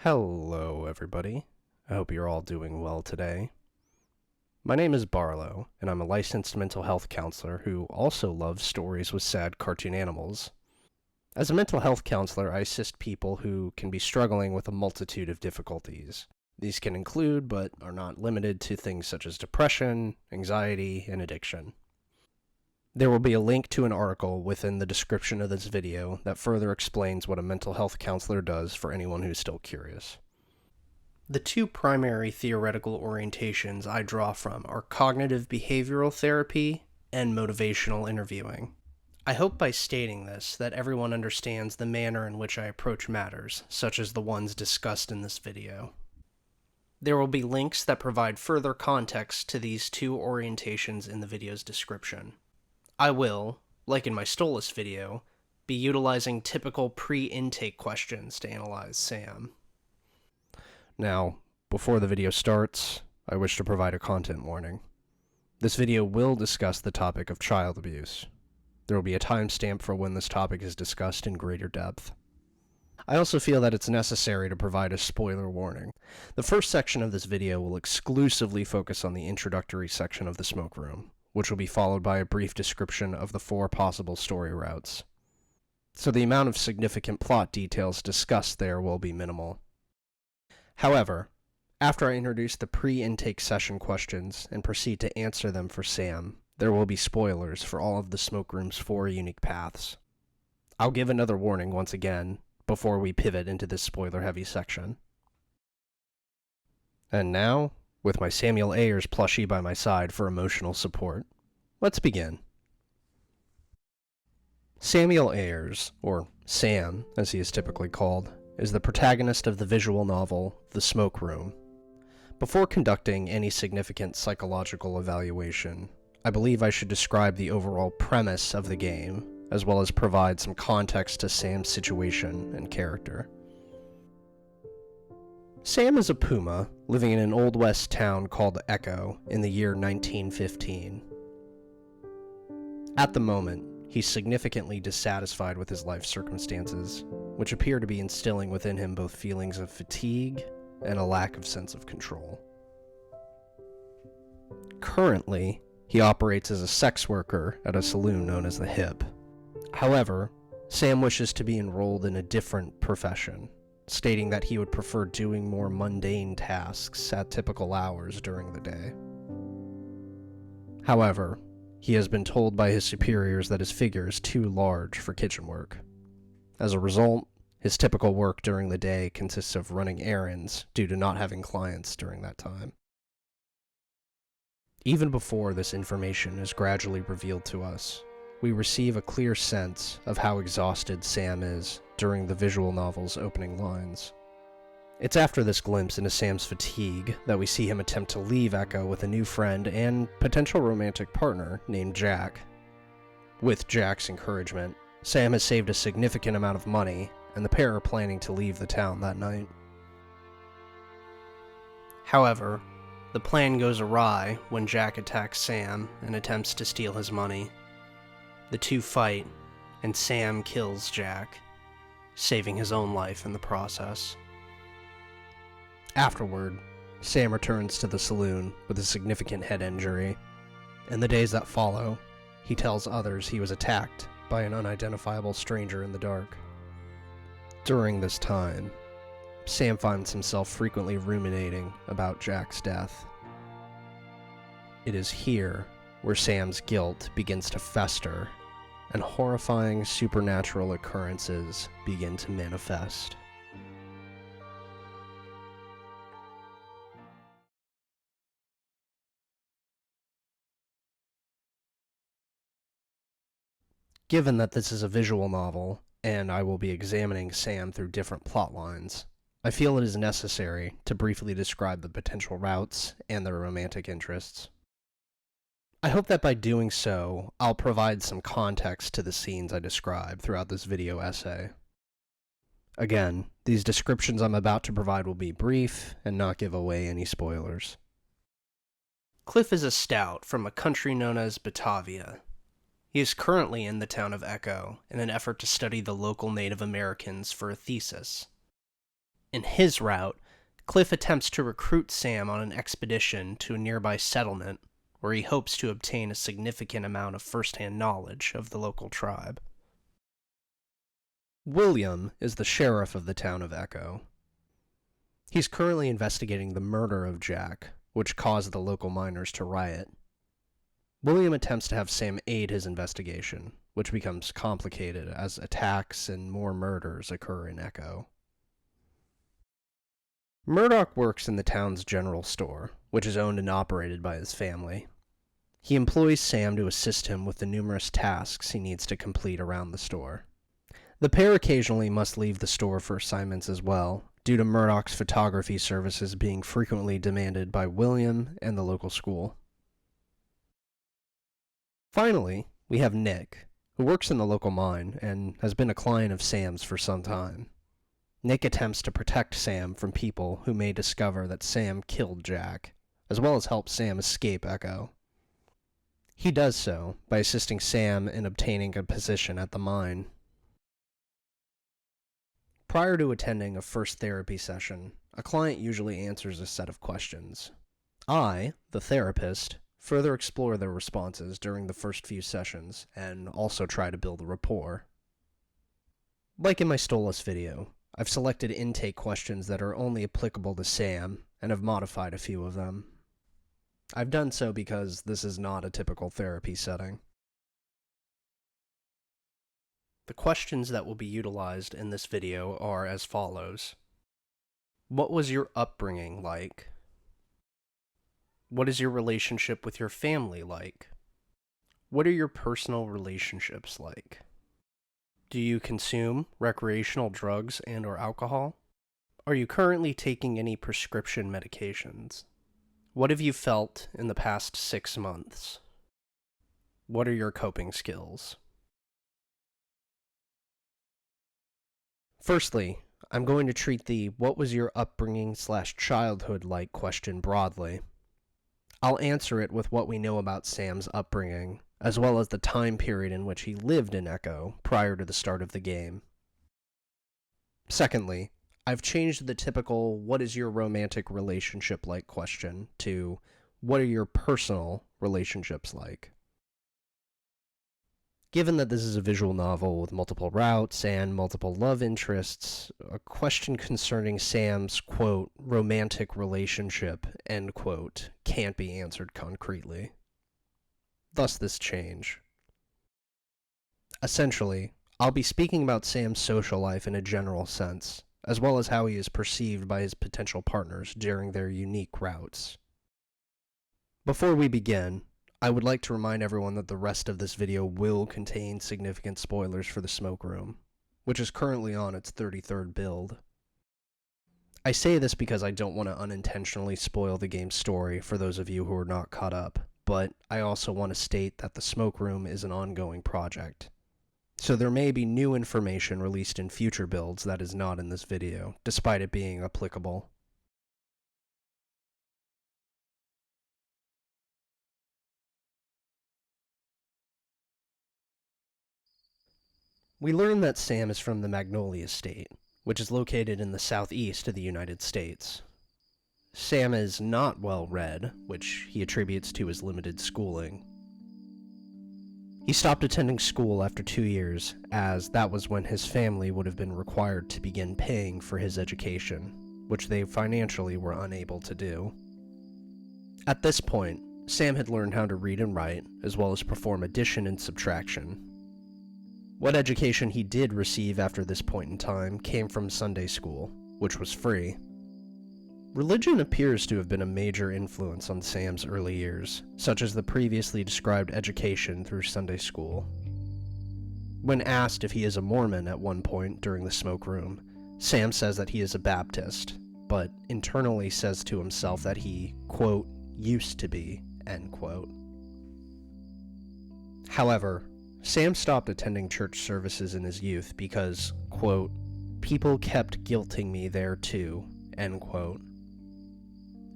Hello, everybody. I hope you're all doing well today. My name is Barlow, and I'm a licensed mental health counselor who also loves stories with sad cartoon animals. As a mental health counselor, I assist people who can be struggling with a multitude of difficulties. These can include, but are not limited to, things such as depression, anxiety, and addiction. There will be a link to an article within the description of this video that further explains what a mental health counselor does for anyone who's still curious. The two primary theoretical orientations I draw from are cognitive behavioral therapy and motivational interviewing. I hope by stating this that everyone understands the manner in which I approach matters, such as the ones discussed in this video. There will be links that provide further context to these two orientations in the video's description. I will, like in my Stolas video, be utilizing typical pre-intake questions to analyze Sam. Now, before the video starts, I wish to provide a content warning. This video will discuss the topic of child abuse. There will be a timestamp for when this topic is discussed in greater depth. I also feel that it's necessary to provide a spoiler warning. The first section of this video will exclusively focus on the introductory section of the smoke room, which will be followed by a brief description of the 4 possible story routes. So the amount of significant plot details discussed there will be minimal. However, after I introduce the pre-intake session questions and proceed to answer them for Sam, there will be spoilers for all of the smoke room's 4 unique paths. I'll give another warning once again before we pivot into this spoiler-heavy section. And now, with my Samuel Ayers plushie by my side for emotional support, let's begin. Samuel Ayers, or Sam as he is typically called, is the protagonist of the visual novel The Smoke Room. Before conducting any significant psychological evaluation, I believe I should describe the overall premise of the game, as well as provide some context to Sam's situation and character. Sam is a puma living in an Old West town called Echo in the year 1915. At the moment, he's significantly dissatisfied with his life circumstances, which appear to be instilling within him both feelings of fatigue and a lack of sense of control. Currently, he operates as a sex worker at a saloon known as the Hip. However, Sam wishes to be enrolled in a different profession, stating that he would prefer doing more mundane tasks at typical hours during the day. However, he has been told by his superiors that his figure is too large for kitchen work. As a result, his typical work during the day consists of running errands due to not having clients during that time. Even before this information is gradually revealed to us, we receive a clear sense of how exhausted Sam is during the visual novel's opening lines. It's after this glimpse into Sam's fatigue that we see him attempt to leave Echo with a new friend and potential romantic partner named Jack. With Jack's encouragement, Sam has saved a significant amount of money, and the pair are planning to leave the town that night. However, the plan goes awry when Jack attacks Sam and attempts to steal his money. The two fight, and Sam kills Jack, saving his own life in the process. Afterward, Sam returns to the saloon with a significant head injury. In the days that follow, he tells others he was attacked by an unidentifiable stranger in the dark. During this time, Sam finds himself frequently ruminating about Jack's death. It is here where Sam's guilt begins to fester, and horrifying supernatural occurrences begin to manifest. Given that this is a visual novel, and I will be examining Sam through different plot lines, I feel it is necessary to briefly describe the potential routes and their romantic interests. I hope that by doing so, I'll provide some context to the scenes I describe throughout this video essay. Again, these descriptions I'm about to provide will be brief and not give away any spoilers. Cliff is a scout from a country known as Batavia. He is currently in the town of Echo in an effort to study the local Native Americans for a thesis. In his route, Cliff attempts to recruit Sam on an expedition to a nearby settlement where he hopes to obtain a significant amount of first-hand knowledge of the local tribe. William is the sheriff of the town of Echo. He's currently investigating the murder of Jack, which caused the local miners to riot. William attempts to have Sam aid his investigation, which becomes complicated as attacks and more murders occur in Echo. Murdoch works in the town's general store, which is owned and operated by his family. He employs Sam to assist him with the numerous tasks he needs to complete around the store. The pair occasionally must leave the store for assignments as well, due to Murdoch's photography services being frequently demanded by William and the local school. Finally, we have Nick, who works in the local mine and has been a client of Sam's for some time. Nick attempts to protect Sam from people who may discover that Sam killed Jack, as well as help Sam escape Echo. He does so by assisting Sam in obtaining a position at the mine. Prior to attending a first therapy session, a client usually answers a set of questions. I, the therapist, further explore their responses during the first few sessions and also try to build a rapport. Like in my Stolas video, I've selected intake questions that are only applicable to Sam and have modified a few of them. I've done so because this is not a typical therapy setting. The questions that will be utilized in this video are as follows. What was your upbringing like? What is your relationship with your family like? What are your personal relationships like? Do you consume recreational drugs and/or alcohol? Are you currently taking any prescription medications? What have you felt in the past 6 months? What are your coping skills? Firstly, I'm going to treat the what was your upbringing/childhood like question broadly. I'll answer it with what we know about Sam's upbringing, as well as the time period in which he lived in Echo prior to the start of the game. Secondly, I've changed the typical what is your romantic relationship like question to what are your personal relationships like. Given that this is a visual novel with multiple routes and multiple love interests, a question concerning Sam's, quote, romantic relationship, end quote, can't be answered concretely. Thus this change. Essentially, I'll be speaking about Sam's social life in a general sense, as well as how he is perceived by his potential partners during their unique routes. Before we begin, I would like to remind everyone that the rest of this video will contain significant spoilers for the Smoke Room, which is currently on its 33rd build. I say this because I don't want to unintentionally spoil the game's story for those of you who are not caught up, but I also want to state that the Smoke Room is an ongoing project. So there may be new information released in future builds that is not in this video, despite it being applicable. We learn that Sam is from the Magnolia State, which is located in the southeast of the United States. Sam is not well read, which he attributes to his limited schooling. He stopped attending school after 2 years, as that was when his family would have been required to begin paying for his education, which they financially were unable to do. At this point, Sam had learned how to read and write, as well as perform addition and subtraction. What education he did receive after this point in time came from Sunday school, which was free. Religion appears to have been a major influence on Sam's early years, such as the previously described education through Sunday school. When asked if he is a Mormon at one point during the Smoke Room, Sam says that he is a Baptist, but internally says to himself that he, quote, used to be, end quote. However, Sam stopped attending church services in his youth because, quote, people kept guilting me there too, end quote.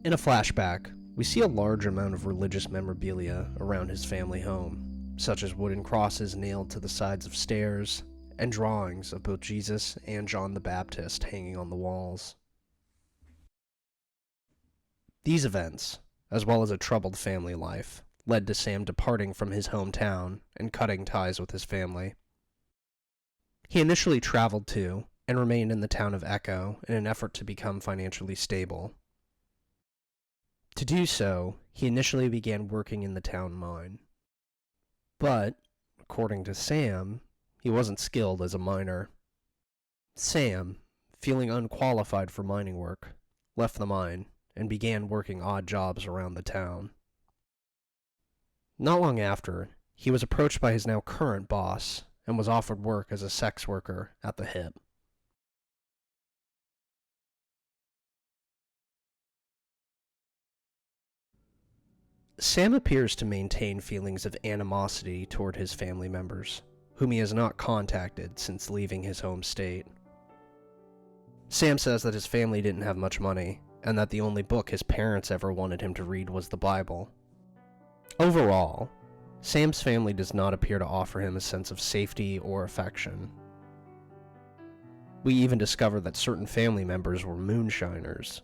In a flashback, we see a large amount of religious memorabilia around his family home, such as wooden crosses nailed to the sides of stairs, and drawings of both Jesus and John the Baptist hanging on the walls. These events, as well as a troubled family life, led to Sam departing from his hometown and cutting ties with his family. He initially traveled to and remained in the town of Echo in an effort to become financially stable. To do so, he initially began working in the town mine. But, according to Sam, he wasn't skilled as a miner. Sam, feeling unqualified for mining work, left the mine and began working odd jobs around the town. Not long after, he was approached by his now current boss and was offered work as a sex worker at the hip. Sam appears to maintain feelings of animosity toward his family members, whom he has not contacted since leaving his home state. Sam says that his family didn't have much money, and that the only book his parents ever wanted him to read was the Bible. Overall, Sam's family does not appear to offer him a sense of safety or affection. We even discover that certain family members were moonshiners.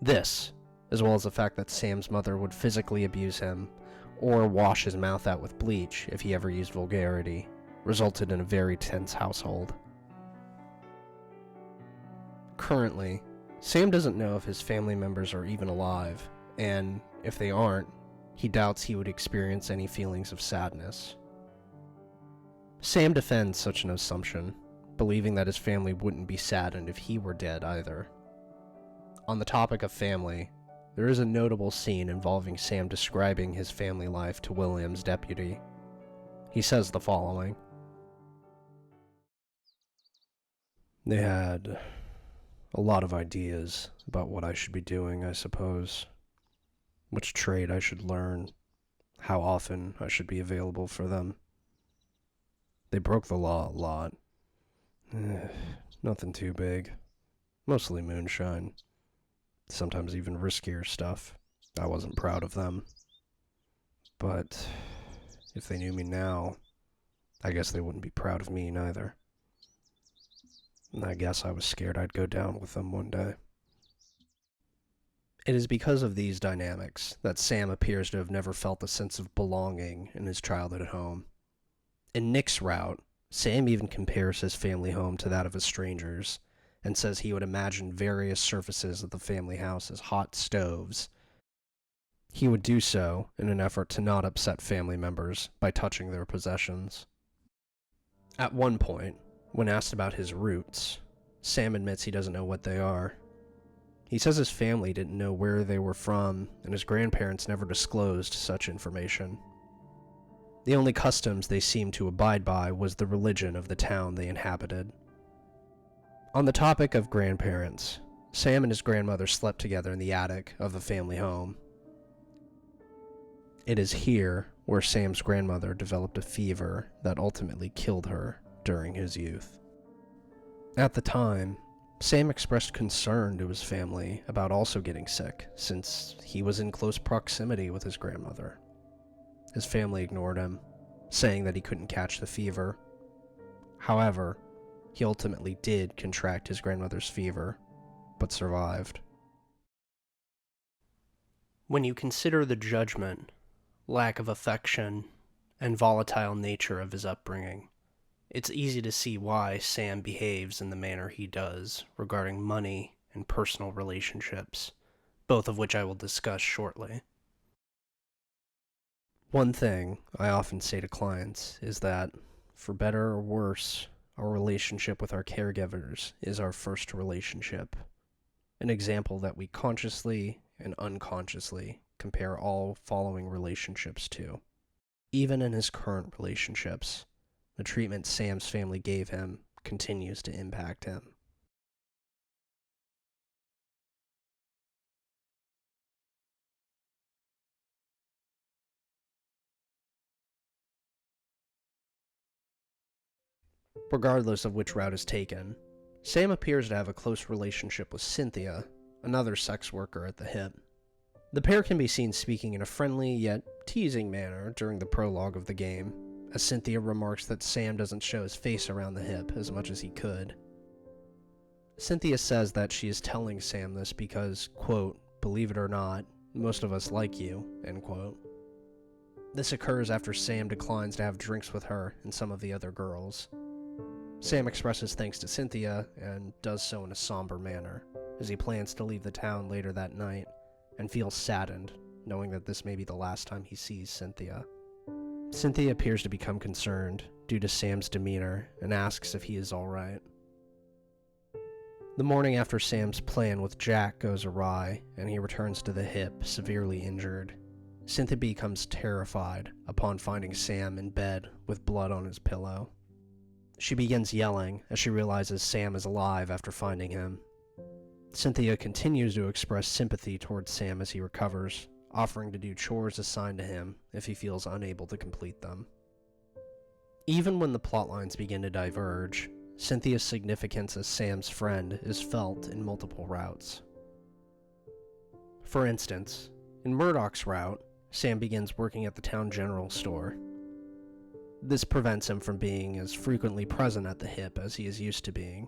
This, as well as the fact that Sam's mother would physically abuse him or wash his mouth out with bleach if he ever used vulgarity, resulted in a very tense household. Currently, Sam doesn't know if his family members are even alive, and if they aren't, he doubts he would experience any feelings of sadness. Sam defends such an assumption, believing that his family wouldn't be saddened if he were dead either. On the topic of family, there is a notable scene involving Sam describing his family life to William's deputy. He says the following: "They had a lot of ideas about what I should be doing, I suppose. Which trade I should learn, how often I should be available for them. They broke the law a lot. Nothing too big. Mostly moonshine. Sometimes even riskier stuff. I wasn't proud of them. But if they knew me now, I guess they wouldn't be proud of me neither. And I guess I was scared I'd go down with them one day." It is because of these dynamics that Sam appears to have never felt a sense of belonging in his childhood home. In Nick's route, Sam even compares his family home to that of a stranger's, and says he would imagine various surfaces of the family house as hot stoves. He would do so in an effort to not upset family members by touching their possessions. At one point, when asked about his roots, Sam admits he doesn't know what they are. He says his family didn't know where they were from, and his grandparents never disclosed such information. The only customs they seemed to abide by was the religion of the town they inhabited. On the topic of grandparents, Sam and his grandmother slept together in the attic of the family home. It is here where Sam's grandmother developed a fever that ultimately killed her during his youth. At the time, Sam expressed concern to his family about also getting sick, since he was in close proximity with his grandmother. His family ignored him, saying that he couldn't catch the fever. However, he ultimately did contract his grandmother's fever, but survived. When you consider the judgment, lack of affection, and volatile nature of his upbringing, it's easy to see why Sam behaves in the manner he does regarding money and personal relationships, both of which I will discuss shortly. One thing I often say to clients is that, for better or worse, our relationship with our caregivers is our first relationship, an example that we consciously and unconsciously compare all following relationships to. Even in his current relationships, the treatment Sam's family gave him continues to impact him. Regardless of which route is taken, Sam appears to have a close relationship with Cynthia, another sex worker at the hip. The pair can be seen speaking in a friendly yet teasing manner during the prologue of the game, as Cynthia remarks that Sam doesn't show his face around the hip as much as he could. Cynthia says that she is telling Sam this because, quote, believe it or not, most of us like you, end quote. This occurs after Sam declines to have drinks with her and some of the other girls. Sam expresses thanks to Cynthia and does so in a somber manner, as he plans to leave the town later that night and feels saddened, knowing that this may be the last time he sees Cynthia. Cynthia appears to become concerned due to Sam's demeanor and asks if he is alright. The morning after Sam's plan with Jack goes awry and he returns to the hip, severely injured, Cynthia becomes terrified upon finding Sam in bed with blood on his pillow. She begins yelling as she realizes Sam is alive after finding him. Cynthia continues to express sympathy towards Sam as he recovers, offering to do chores assigned to him if he feels unable to complete them. Even when the plotlines begin to diverge, Cynthia's significance as Sam's friend is felt in multiple routes. For instance, in Murdoch's route, Sam begins working at the town general store. This prevents him from being as frequently present at the hip as he is used to being.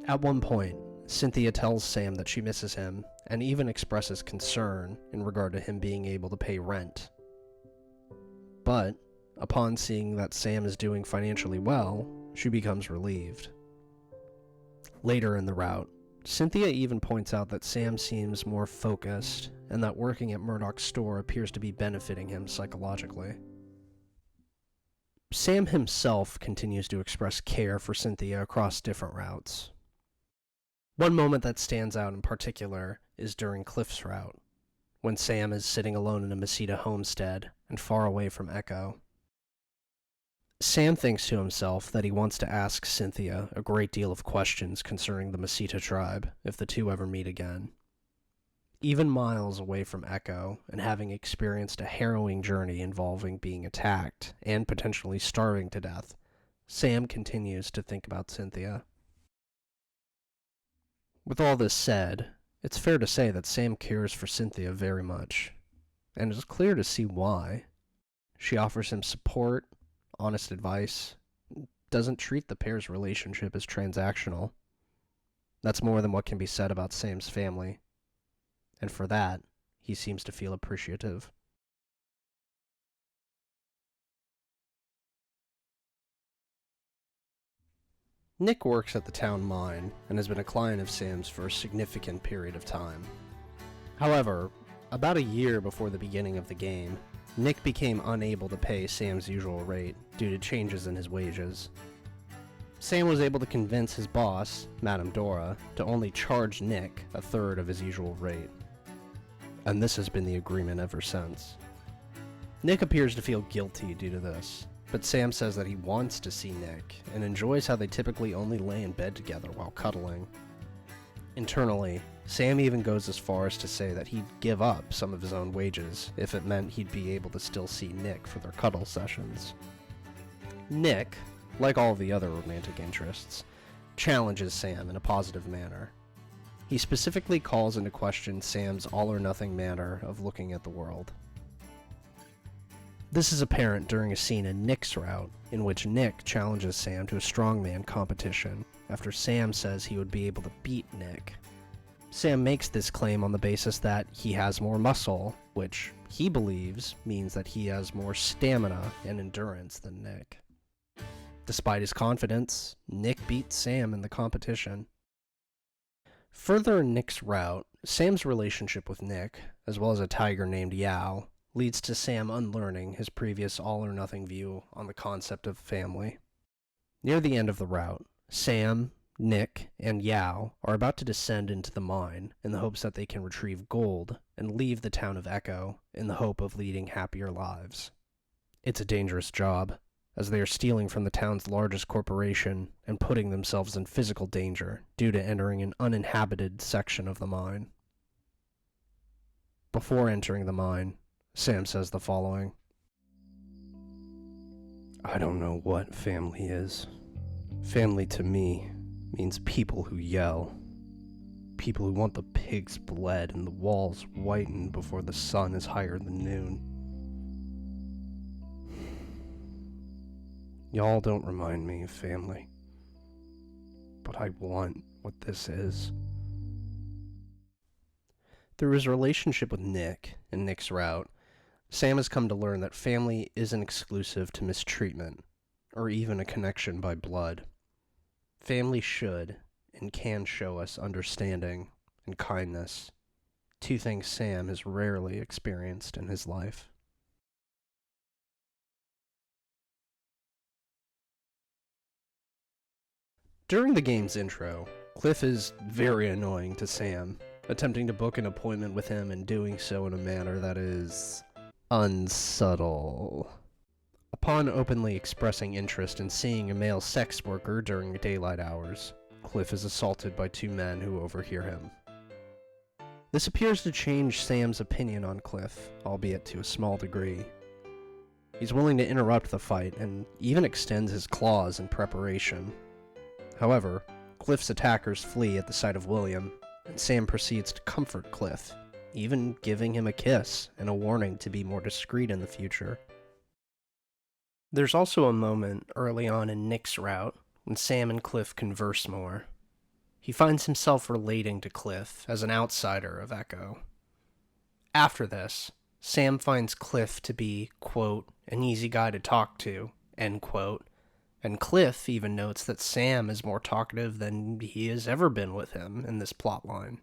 At one point, Cynthia tells Sam that she misses him and even expresses concern in regard to him being able to pay rent. But, upon seeing that Sam is doing financially well, she becomes relieved. Later in the route, Cynthia even points out that Sam seems more focused and that working at Murdoch's store appears to be benefiting him psychologically. Sam himself continues to express care for Cynthia across different routes. One moment that stands out in particular is during Cliff's route, when Sam is sitting alone in a Meseta homestead and far away from Echo. Sam thinks to himself that he wants to ask Cynthia a great deal of questions concerning the Meseta tribe if the two ever meet again. Even miles away from Echo and having experienced a harrowing journey involving being attacked and potentially starving to death, Sam continues to think about Cynthia. With all this said, it's fair to say that Sam cares for Cynthia very much, and it's clear to see why. She offers him support, honest advice, doesn't treat the pair's relationship as transactional. That's more than what can be said about Sam's family, and for that, he seems to feel appreciative. Nick works at the town mine and has been a client of Sam's for a significant period of time. However, about a year before the beginning of the game, Nick became unable to pay Sam's usual rate due to changes in his wages. Sam was able to convince his boss, Madame Dora, to only charge Nick a third of his usual rate. And this has been the agreement ever since. Nick appears to feel guilty due to this, but Sam says that he wants to see Nick and enjoys how they typically only lay in bed together while cuddling. Internally, Sam even goes as far as to say that he'd give up some of his own wages if it meant he'd be able to still see Nick for their cuddle sessions. Nick, like all of the other romantic interests, challenges Sam in a positive manner. He specifically calls into question Sam's all-or-nothing manner of looking at the world. This is apparent during a scene in Nick's route, in which Nick challenges Sam to a strongman competition after Sam says he would be able to beat Nick. Sam makes this claim on the basis that he has more muscle, which he believes means that he has more stamina and endurance than Nick. Despite his confidence, Nick beats Sam in the competition. Further in Nick's route, Sam's relationship with Nick, as well as a tiger named Yao, leads to Sam unlearning his previous all-or-nothing view on the concept of family. Near the end of the route, Sam, Nick, and Yao are about to descend into the mine in the hopes that they can retrieve gold and leave the town of Echo in the hope of leading happier lives. It's a dangerous job, as they are stealing from the town's largest corporation and putting themselves in physical danger due to entering an uninhabited section of the mine. Before entering the mine, Sam says the following: "I don't know what family is. Family to me means people who yell. People who want the pigs bled and the walls whitened before the sun is higher than noon. Y'all don't remind me of family. but I want what this is. Through his relationship with Nick and Nick's route, Sam has come to learn that family isn't exclusive to mistreatment, or even a connection by blood. Family should and can show us understanding and kindness, two things Sam has rarely experienced in his life. During the game's intro, Cliff is very annoying to Sam, attempting to book an appointment with him and doing so in a manner that is unsubtle. Upon openly expressing interest in seeing a male sex worker during daylight hours, Cliff is assaulted by two men who overhear him. This appears to change Sam's opinion on Cliff, albeit to a small degree. He's willing to interrupt the fight and even extends his claws in preparation. However, Cliff's attackers flee at the sight of William, and Sam proceeds to comfort Cliff, even giving him a kiss and a warning to be more discreet in the future. There's also a moment early on in Nick's route when Sam and Cliff converse more. He finds himself relating to Cliff as an outsider of Echo. After this, Sam finds Cliff to be, quote, an easy guy to talk to, end quote, and Cliff even notes that Sam is more talkative than he has ever been with him in this plotline.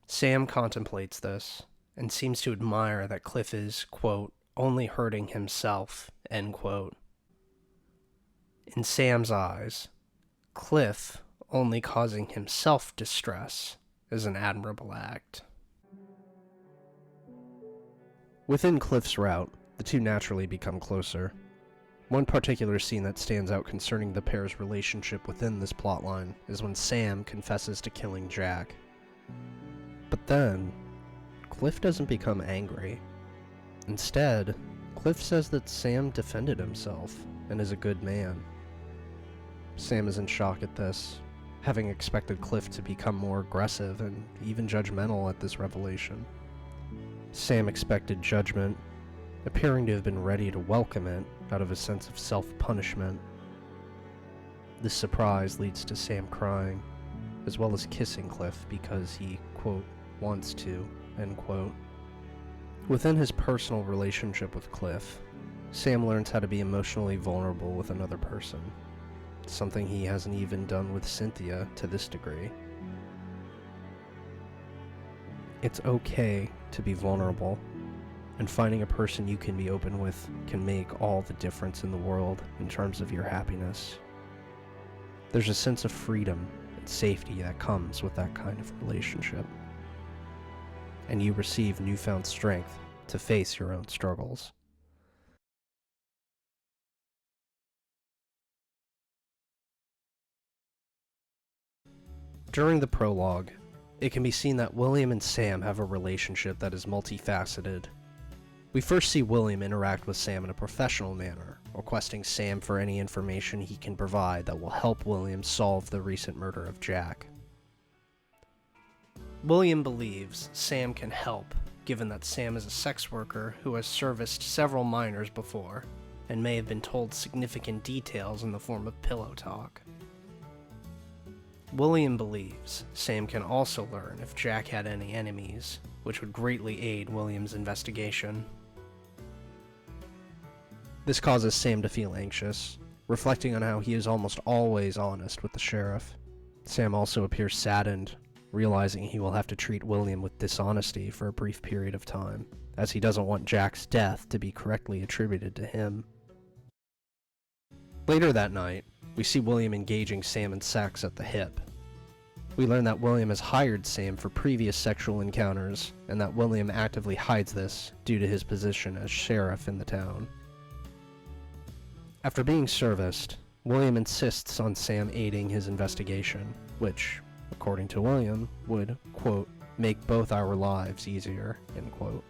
Sam contemplates this, and seems to admire that Cliff is, quote, only hurting himself, end quote. In Sam's eyes, Cliff only causing himself distress is an admirable act. Within Cliff's route, the two naturally become closer. One particular scene that stands out concerning the pair's relationship within this plotline is when Sam confesses to killing Jack. But then, Cliff doesn't become angry. Instead, Cliff says that Sam defended himself and is a good man. Sam is in shock at this, having expected Cliff to become more aggressive and even judgmental at this revelation. Sam expected judgment, appearing to have been ready to welcome it out of a sense of self-punishment. This surprise leads to Sam crying, as well as kissing Cliff because he, quote, wants to, end quote. Within his personal relationship with Cliff, Sam learns how to be emotionally vulnerable with another person, something he hasn't even done with Cynthia to this degree. It's okay to be vulnerable, and finding a person you can be open with can make all the difference in the world in terms of your happiness. There's a sense of freedom and safety that comes with that kind of relationship, and you receive newfound strength to face your own struggles. During the prologue, it can be seen that William and Sam have a relationship that is multifaceted. We first see William interact with Sam in a professional manner, requesting Sam for any information he can provide that will help William solve the recent murder of Jack. William believes Sam can help, given that Sam is a sex worker who has serviced several minors before, and may have been told significant details in the form of pillow talk. William believes Sam can also learn if Jack had any enemies, which would greatly aid William's investigation. This causes Sam to feel anxious, reflecting on how he is almost always honest with the sheriff. Sam also appears saddened, realizing he will have to treat William with dishonesty for a brief period of time, as he doesn't want Jack's death to be correctly attributed to him. Later that night, we see William engaging Sam in sex at the hip. We learn that William has hired Sam for previous sexual encounters, and that William actively hides this due to his position as sheriff in the town. After being serviced, William insists on Sam aiding his investigation, which, according to William, would, quote, make both our lives easier, end quote.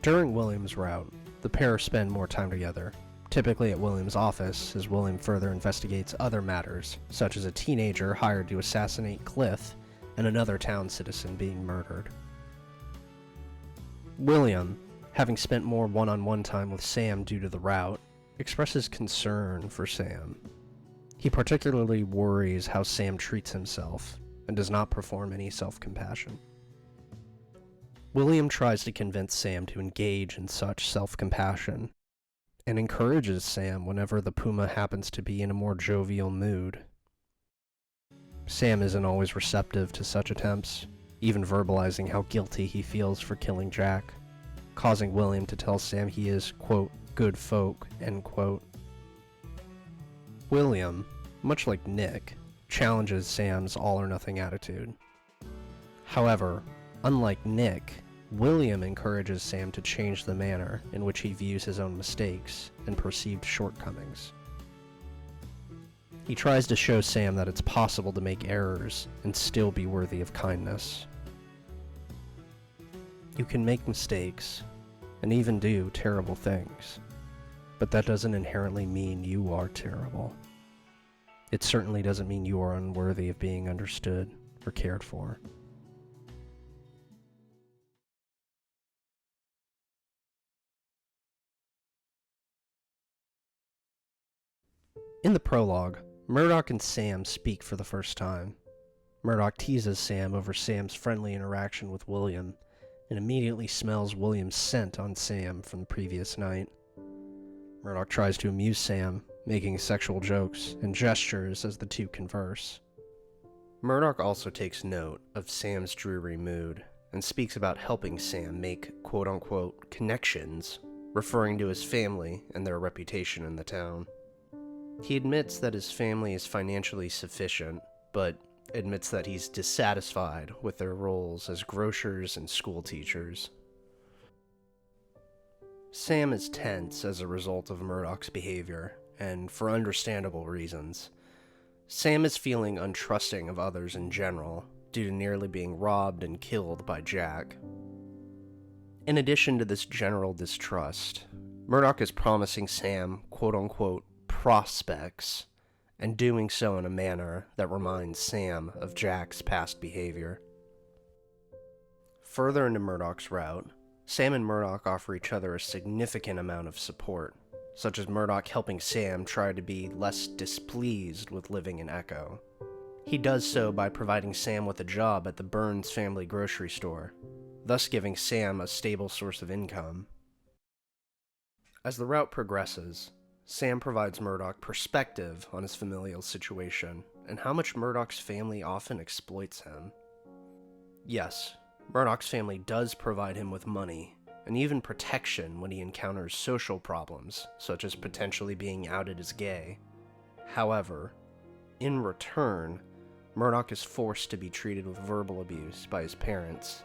During William's route, the pair spend more time together, typically at William's office, as William further investigates other matters, such as a teenager hired to assassinate Cliff and another town citizen being murdered. William, having spent more one-on-one time with Sam due to the route, expresses concern for Sam. He particularly worries how Sam treats himself and does not perform any self-compassion. William tries to convince Sam to engage in such self-compassion and encourages Sam whenever the puma happens to be in a more jovial mood. Sam isn't always receptive to such attempts, even verbalizing how guilty he feels for killing Jack, causing William to tell Sam he is, quote, good folk, end quote. William, much like Nick, challenges Sam's all-or-nothing attitude. However, unlike Nick, William encourages Sam to change the manner in which he views his own mistakes and perceived shortcomings. He tries to show Sam that it's possible to make errors and still be worthy of kindness. You can make mistakes and even do terrible things, but that doesn't inherently mean you are terrible. It certainly doesn't mean you are unworthy of being understood or cared for. In the prologue, Murdoch and Sam speak for the first time. Murdoch teases Sam over Sam's friendly interaction with William and immediately smells William's scent on Sam from the previous night. Murdoch tries to amuse Sam, making sexual jokes and gestures as the two converse. Murdoch also takes note of Sam's dreary mood and speaks about helping Sam make quote-unquote connections, referring to his family and their reputation in the town. He admits that his family is financially sufficient, but admits that he's dissatisfied with their roles as grocers and school teachers. Sam is tense as a result of Murdoch's behavior, and for understandable reasons. Sam is feeling untrusting of others in general, due to nearly being robbed and killed by Jack. In addition to this general distrust, Murdoch is promising Sam quote-unquote prospects, and doing so in a manner that reminds Sam of Jack's past behavior. Further into Murdoch's route, Sam and Murdoch offer each other a significant amount of support, such as Murdoch helping Sam try to be less displeased with living in Echo. He does so by providing Sam with a job at the Burns family grocery store, thus giving Sam a stable source of income. As the route progresses, Sam provides Murdoch perspective on his familial situation and how much Murdoch's family often exploits him. Yes, Murdoch's family does provide him with money and even protection when he encounters social problems, such as potentially being outed as gay. However, in return, Murdoch is forced to be treated with verbal abuse by his parents,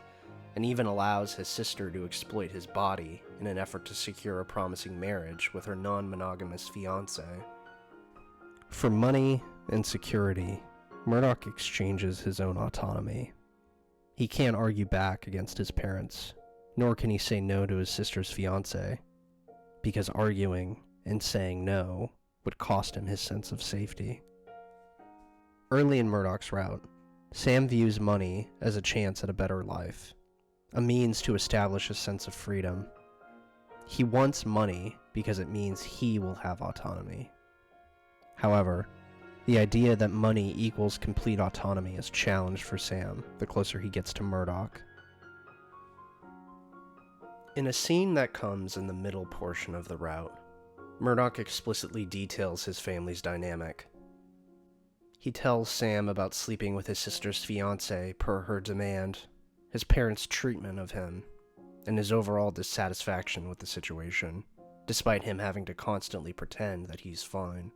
and even allows his sister to exploit his body in an effort to secure a promising marriage with her non-monogamous fiancé. For money and security, Murdoch exchanges his own autonomy. He can't argue back against his parents, nor can he say no to his sister's fiancé, because arguing and saying no would cost him his sense of safety. Early in Murdoch's route, Sam views money as a chance at a better life, a means to establish a sense of freedom. He wants money because it means he will have autonomy. However, the idea that money equals complete autonomy is challenged for Sam the closer he gets to Murdoch. In a scene that comes in the middle portion of the route, Murdoch explicitly details his family's dynamic. He tells Sam about sleeping with his sister's fiancé per her demand, his parents' treatment of him, and his overall dissatisfaction with the situation, despite him having to constantly pretend that he's fine.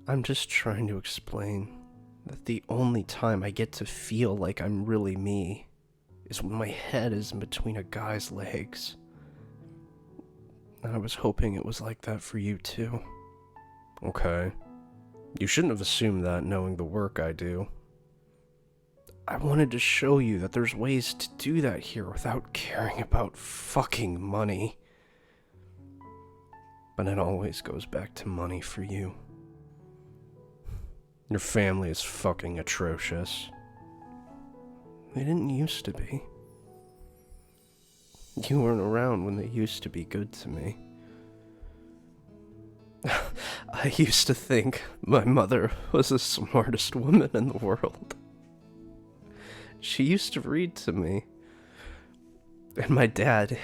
I'm just trying to explain that the only time I get to feel like I'm really me is when my head is in between a guy's legs. And I was hoping it was like that for you too. Okay. You shouldn't have assumed that knowing the work I do. I wanted to show you that there's ways to do that here without caring about fucking money. But it always goes back to money for you. Your family is fucking atrocious. They didn't used to be. You weren't around when they used to be good to me. I used to think my mother was the smartest woman in the world. She used to read to me. And my dad,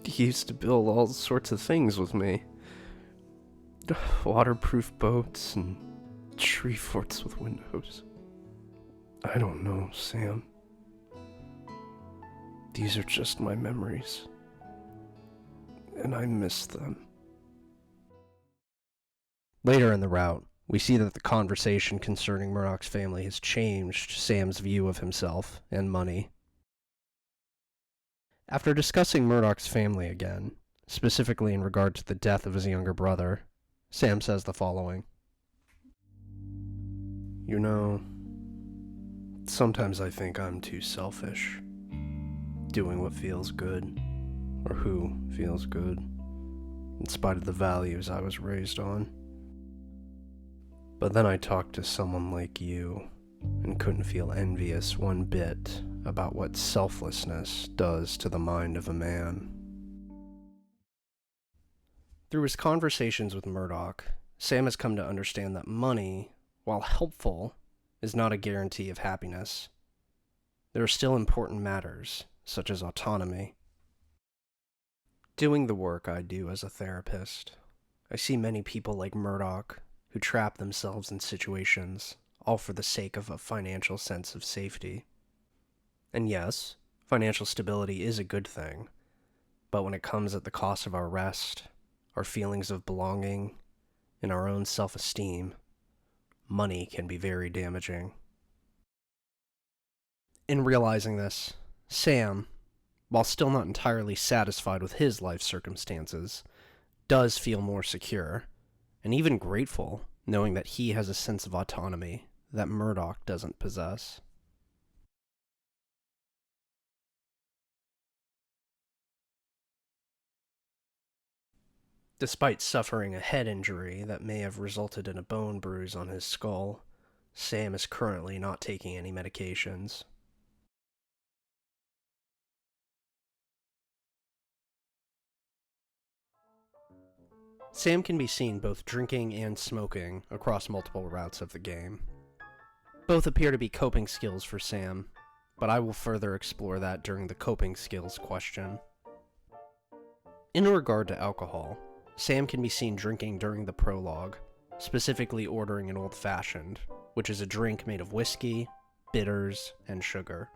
he used to build all sorts of things with me. Waterproof boats and tree forts with windows. I don't know, Sam. These are just my memories. And I miss them. Later in the route, we see that the conversation concerning Murdoch's family has changed Sam's view of himself and money. After discussing Murdoch's family again, specifically in regard to the death of his younger brother, Sam says the following. You know, sometimes I think I'm too selfish, doing what feels good, or who feels good, in spite of the values I was raised on. But then I talked to someone like you, and couldn't feel envious one bit about what selflessness does to the mind of a man. Through his conversations with Murdoch, Sam has come to understand that money, while helpful, is not a guarantee of happiness. There are still important matters, such as autonomy. Doing the work I do as a therapist, I see many people like Murdoch who trap themselves in situations, all for the sake of a financial sense of safety. And yes, financial stability is a good thing, but when it comes at the cost of our rest, our feelings of belonging, and our own self-esteem, money can be very damaging. In realizing this, Sam, while still not entirely satisfied with his life circumstances, does feel more secure, and even grateful, knowing that he has a sense of autonomy that Murdoch doesn't possess. Despite suffering a head injury that may have resulted in a bone bruise on his skull, Sam is currently not taking any medications. Sam can be seen both drinking and smoking across multiple routes of the game. Both appear to be coping skills for Sam, but I will further explore that during the coping skills question. In regard to alcohol, Sam can be seen drinking during the prologue, specifically ordering an old-fashioned, which is a drink made of whiskey, bitters, and sugar.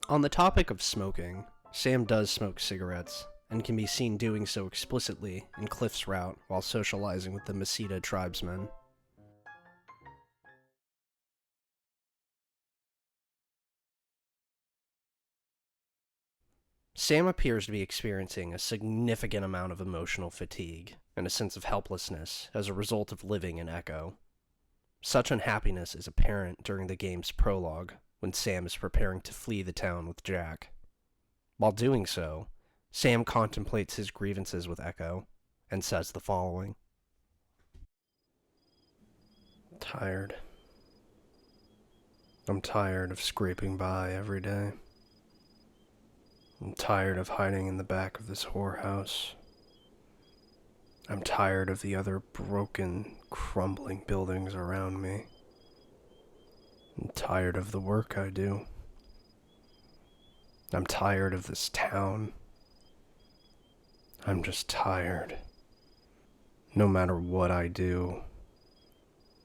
On the topic of smoking, Sam does smoke cigarettes, and can be seen doing so explicitly in Cliff's route while socializing with the Masita tribesmen. Sam appears to be experiencing a significant amount of emotional fatigue and a sense of helplessness as a result of living in Echo. Such unhappiness is apparent during the game's prologue, when Sam is preparing to flee the town with Jack. While doing so, Sam contemplates his grievances with Echo, and says the following. Tired. I'm tired of scraping by every day. I'm tired of hiding in the back of this whorehouse. I'm tired of the other broken, crumbling buildings around me. I'm tired of the work I do. I'm tired of this town. I'm just tired. No matter what I do,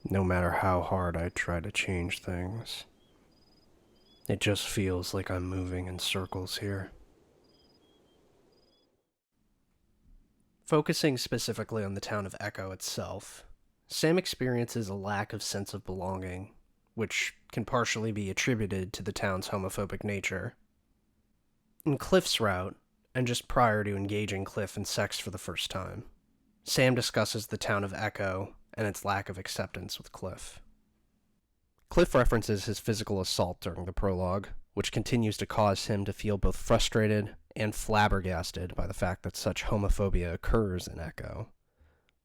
no matter how hard I try to change things, it just feels like I'm moving in circles here. Focusing specifically on the town of Echo itself, Sam experiences a lack of sense of belonging, which can partially be attributed to the town's homophobic nature. In Cliff's route, and just prior to engaging Cliff in sex for the first time, Sam discusses the town of Echo and its lack of acceptance with Cliff. Cliff references his physical assault during the prologue, which continues to cause him to feel both frustrated and flabbergasted by the fact that such homophobia occurs in Echo.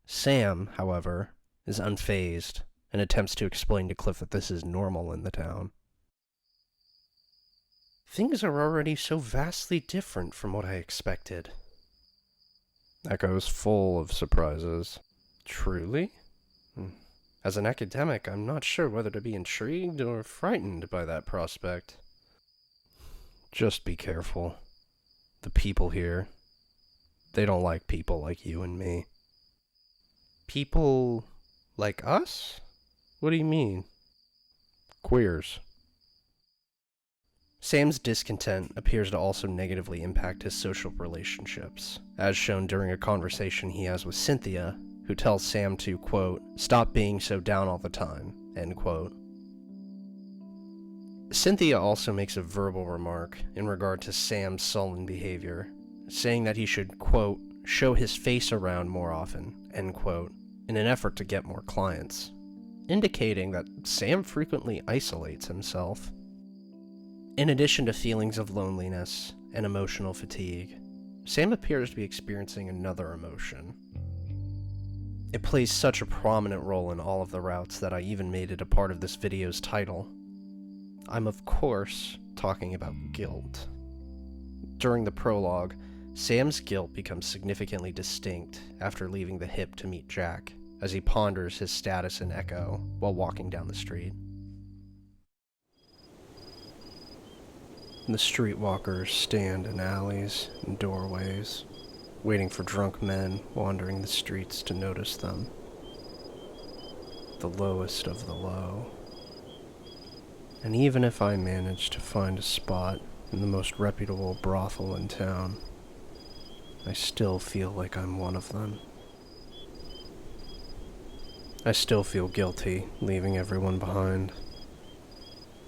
Sam, however, is unfazed and attempts to explain to Cliff that this is normal in the town. Things are already so vastly different from what I expected. Echo's full of surprises. Truly? As an academic, I'm not sure whether to be intrigued or frightened by that prospect. Just be careful. The people here, they don't like people like you and me. People like us? What do you mean? Queers. Sam's discontent appears to also negatively impact his social relationships, as shown during a conversation he has with Cynthia, who tells Sam to, quote, "stop being so down all the time," end quote. Cynthia also makes a verbal remark in regard to Sam's sullen behavior, saying that he should, quote, "show his face around more often," end quote, in an effort to get more clients, indicating that Sam frequently isolates himself. In addition to feelings of loneliness and emotional fatigue, Sam appears to be experiencing another emotion. It plays such a prominent role in all of the routes that I even made it a part of this video's title. I'm of course talking about guilt. During the prologue, Sam's guilt becomes significantly distinct after leaving the hip to meet Jack, as he ponders his status in Echo while walking down the street. The streetwalkers stand in alleys and doorways, waiting for drunk men wandering the streets to notice them. The lowest of the low. And even if I manage to find a spot in the most reputable brothel in town, I still feel like I'm one of them. I still feel guilty leaving everyone behind.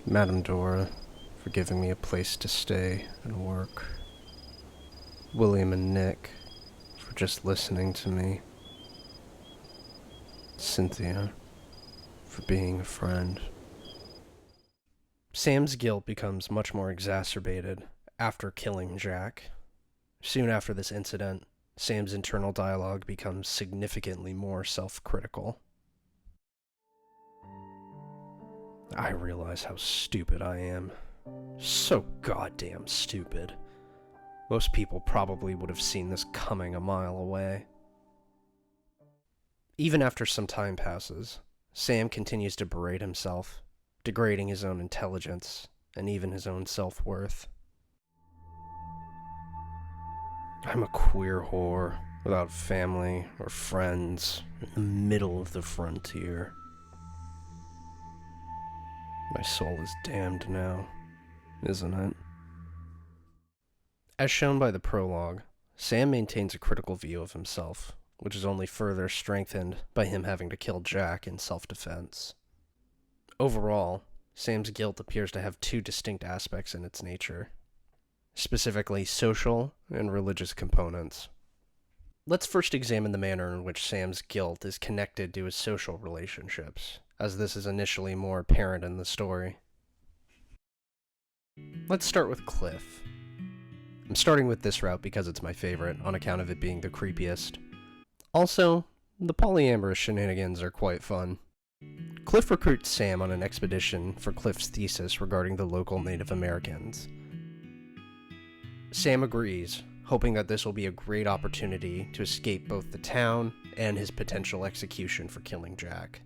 Madame Dora for giving me a place to stay and work. William and Nick for just listening to me. Cynthia for being a friend. Sam's guilt becomes much more exacerbated after killing Jack. Soon after this incident, Sam's internal dialogue becomes significantly more self-critical. I realize how stupid I am. So goddamn stupid. Most people probably would have seen this coming a mile away. Even after some time passes, Sam continues to berate himself, degrading his own intelligence and even his own self-worth. I'm a queer whore without family or friends in the middle of the frontier. My soul is damned now, isn't it? As shown by the prologue, Sam maintains a critical view of himself, which is only further strengthened by him having to kill Jack in self-defense. Overall, Sam's guilt appears to have two distinct aspects in its nature, specifically social and religious components. Let's first examine the manner in which Sam's guilt is connected to his social relationships, as this is initially more apparent in the story. Let's start with Cliff. I'm starting with this route because it's my favorite, on account of it being the creepiest. Also, the polyamorous shenanigans are quite fun. Cliff recruits Sam on an expedition for Cliff's thesis regarding the local Native Americans. Sam agrees, hoping that this will be a great opportunity to escape both the town and his potential execution for killing Jack.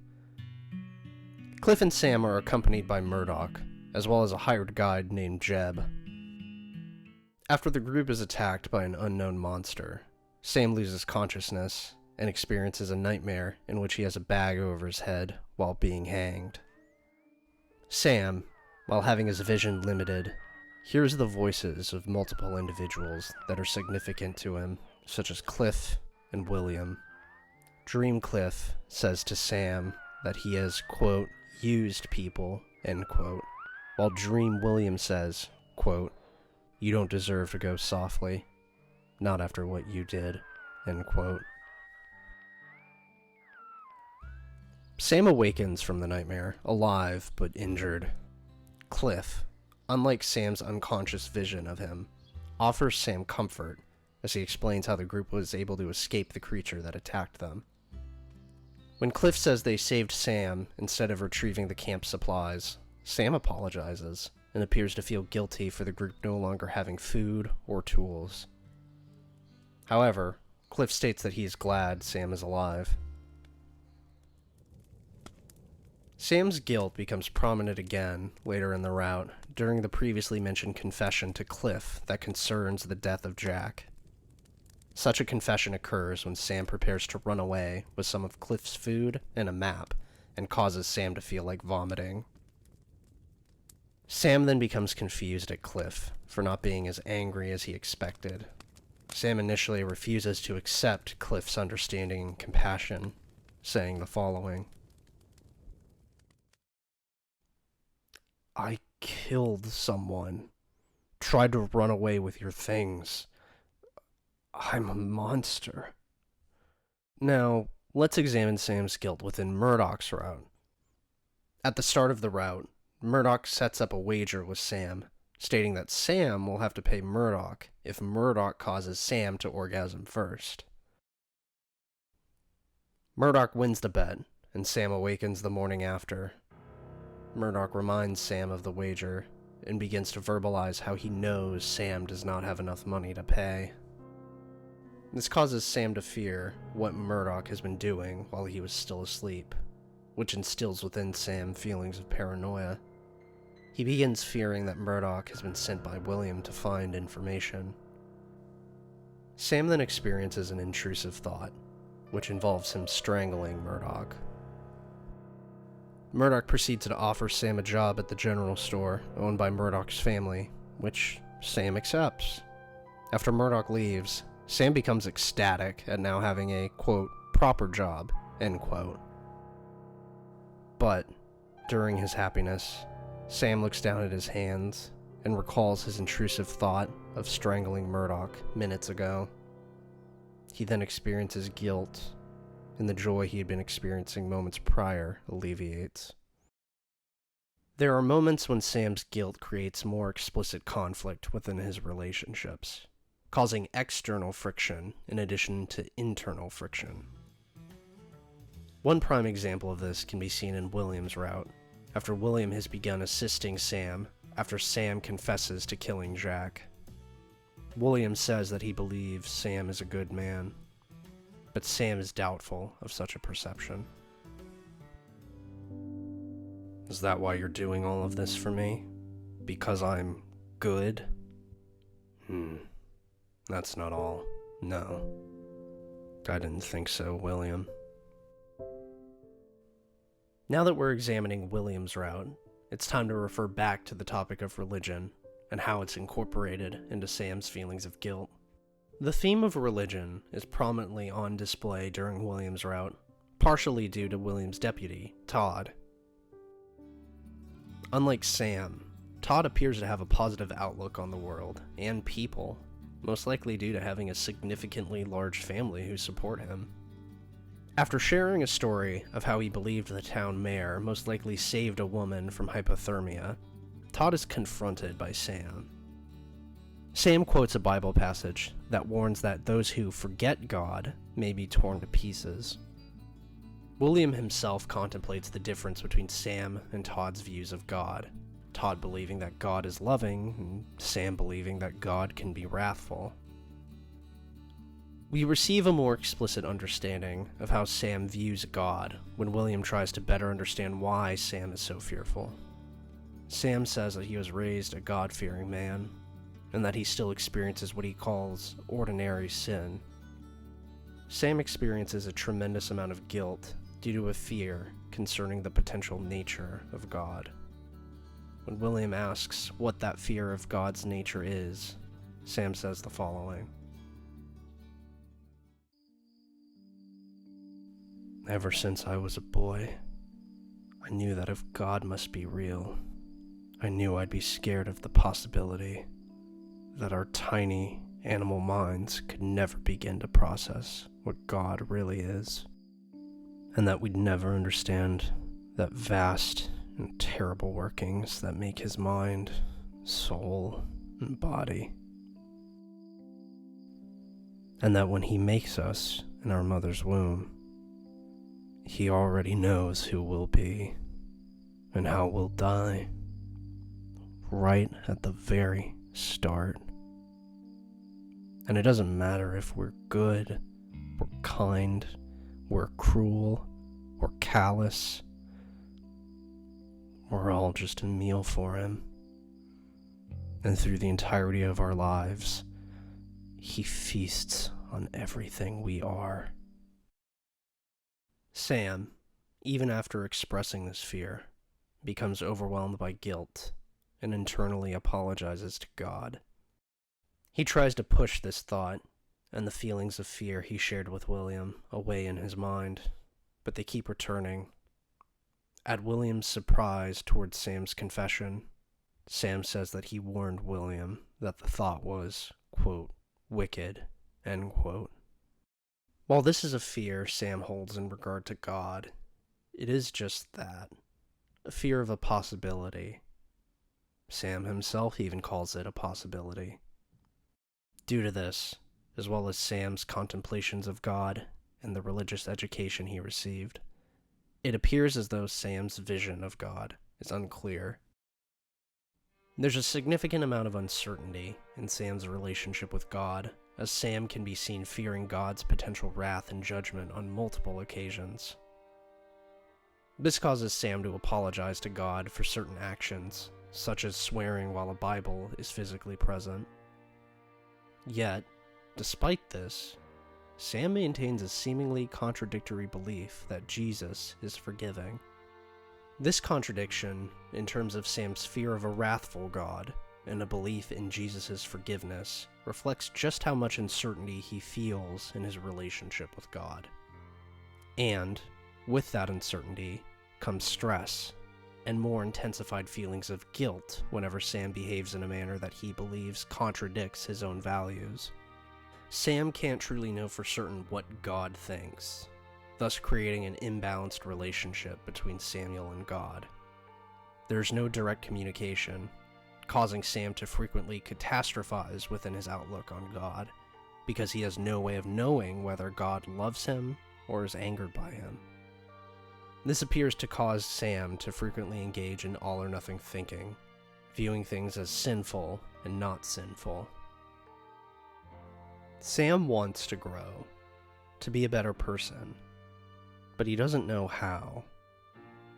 Cliff and Sam are accompanied by Murdoch, as well as a hired guide named Jeb. After the group is attacked by an unknown monster, Sam loses consciousness and experiences a nightmare in which he has a bag over his head while being hanged. Sam, while having his vision limited, hears the voices of multiple individuals that are significant to him, such as Cliff and William. Dream Cliff says to Sam that he has, quote, used people, end quote, while Dream William says, quote, you don't deserve to go softly, not after what you did, end quote. Sam awakens from the nightmare, alive but injured. Cliff, unlike Sam's unconscious vision of him, offers Sam comfort as he explains how the group was able to escape the creature that attacked them. When Cliff says they saved Sam instead of retrieving the camp supplies, Sam apologizes and appears to feel guilty for the group no longer having food or tools. However, Cliff states that he is glad Sam is alive. Sam's guilt becomes prominent again later in the route during the previously mentioned confession to Cliff that concerns the death of Jack. Such a confession occurs when Sam prepares to run away with some of Cliff's food and a map, and causes Sam to feel like vomiting. Sam then becomes confused at Cliff for not being as angry as he expected. Sam initially refuses to accept Cliff's understanding and compassion, saying the following: "I killed someone. Tried to run away with your things. I'm a monster." Now, let's examine Sam's guilt within Murdoch's route. At the start of the route, Murdoch sets up a wager with Sam, stating that Sam will have to pay Murdoch if Murdoch causes Sam to orgasm first. Murdoch wins the bet, and Sam awakens the morning after. Murdoch reminds Sam of the wager, and begins to verbalize how he knows Sam does not have enough money to pay. This causes Sam to fear what Murdoch has been doing while he was still asleep, which instills within Sam feelings of paranoia. He begins fearing that Murdoch has been sent by William to find information. Sam then experiences an intrusive thought, which involves him strangling Murdoch. Murdoch proceeds to offer Sam a job at the general store owned by Murdoch's family, which Sam accepts. After Murdoch leaves, Sam becomes ecstatic at now having a, quote, proper job, end quote. But, during his happiness, Sam looks down at his hands and recalls his intrusive thought of strangling Murdoch minutes ago. He then experiences guilt, and the joy he had been experiencing moments prior alleviates. There are moments when Sam's guilt creates more explicit conflict within his relationships, causing external friction in addition to internal friction. One prime example of this can be seen in William's route, after William has begun assisting Sam after Sam confesses to killing Jack. William says that he believes Sam is a good man, but Sam is doubtful of such a perception. "Is that why you're doing all of this for me? Because I'm good?" That's not all. No. I didn't think so, William. Now that we're examining William's route, it's time to refer back to the topic of religion and how it's incorporated into Sam's feelings of guilt. The theme of religion is prominently on display during William's route, partially due to William's deputy, Todd. Unlike Sam, Todd appears to have a positive outlook on the world and people, most likely due to having a significantly large family who support him. After sharing a story of how he believed the town mayor most likely saved a woman from hypothermia, Todd is confronted by Sam. Sam quotes a Bible passage that warns that those who forget God may be torn to pieces. William himself contemplates the difference between Sam and Todd's views of God, Todd believing that God is loving, and Sam believing that God can be wrathful. We receive a more explicit understanding of how Sam views God when William tries to better understand why Sam is so fearful. Sam says that he was raised a God-fearing man, and that he still experiences what he calls ordinary sin. Sam experiences a tremendous amount of guilt due to a fear concerning the potential nature of God. When William asks what that fear of God's nature is, Sam says the following: "Ever since I was a boy, I knew that if God must be real, I knew I'd be scared of the possibility that our tiny animal minds could never begin to process what God really is, and that we'd never understand that vast and terrible workings that make his mind, soul, and body. And that when he makes us in our mother's womb, he already knows who we'll be and how we'll die, right at the very start. And it doesn't matter if we're good kind, we're cruel, or callous. We're all just a meal for him. And through the entirety of our lives, he feasts on everything we are. Sam, even after expressing this fear, becomes overwhelmed by guilt and internally apologizes to God. He tries to push this thought and the feelings of fear he shared with William away in his mind, but they keep returning. At William's surprise towards Sam's confession, Sam says that he warned William that the thought was, quote, wicked, end quote. While this is a fear Sam holds in regard to God, it is just that, a fear of a possibility. Sam himself even calls it a possibility. Due to this, as well as Sam's contemplations of God and the religious education he received, it appears as though Sam's vision of God is unclear. There's a significant amount of uncertainty in Sam's relationship with God, as Sam can be seen fearing God's potential wrath and judgment on multiple occasions. This causes Sam to apologize to God for certain actions, such as swearing while a Bible is physically present. Yet, despite this, Sam maintains a seemingly contradictory belief that Jesus is forgiving. This contradiction, in terms of Sam's fear of a wrathful God and a belief in Jesus' forgiveness, reflects just how much uncertainty he feels in his relationship with God. And, with that uncertainty, comes stress, and more intensified feelings of guilt whenever Sam behaves in a manner that he believes contradicts his own values. Sam can't truly know for certain what God thinks, thus creating an imbalanced relationship between Samuel and God. There's no direct communication, causing Sam to frequently catastrophize within his outlook on God, because he has no way of knowing whether God loves him or is angered by him. This appears to cause Sam to frequently engage in all-or-nothing thinking, viewing things as sinful and not sinful. Sam wants to grow, to be a better person, but he doesn't know how.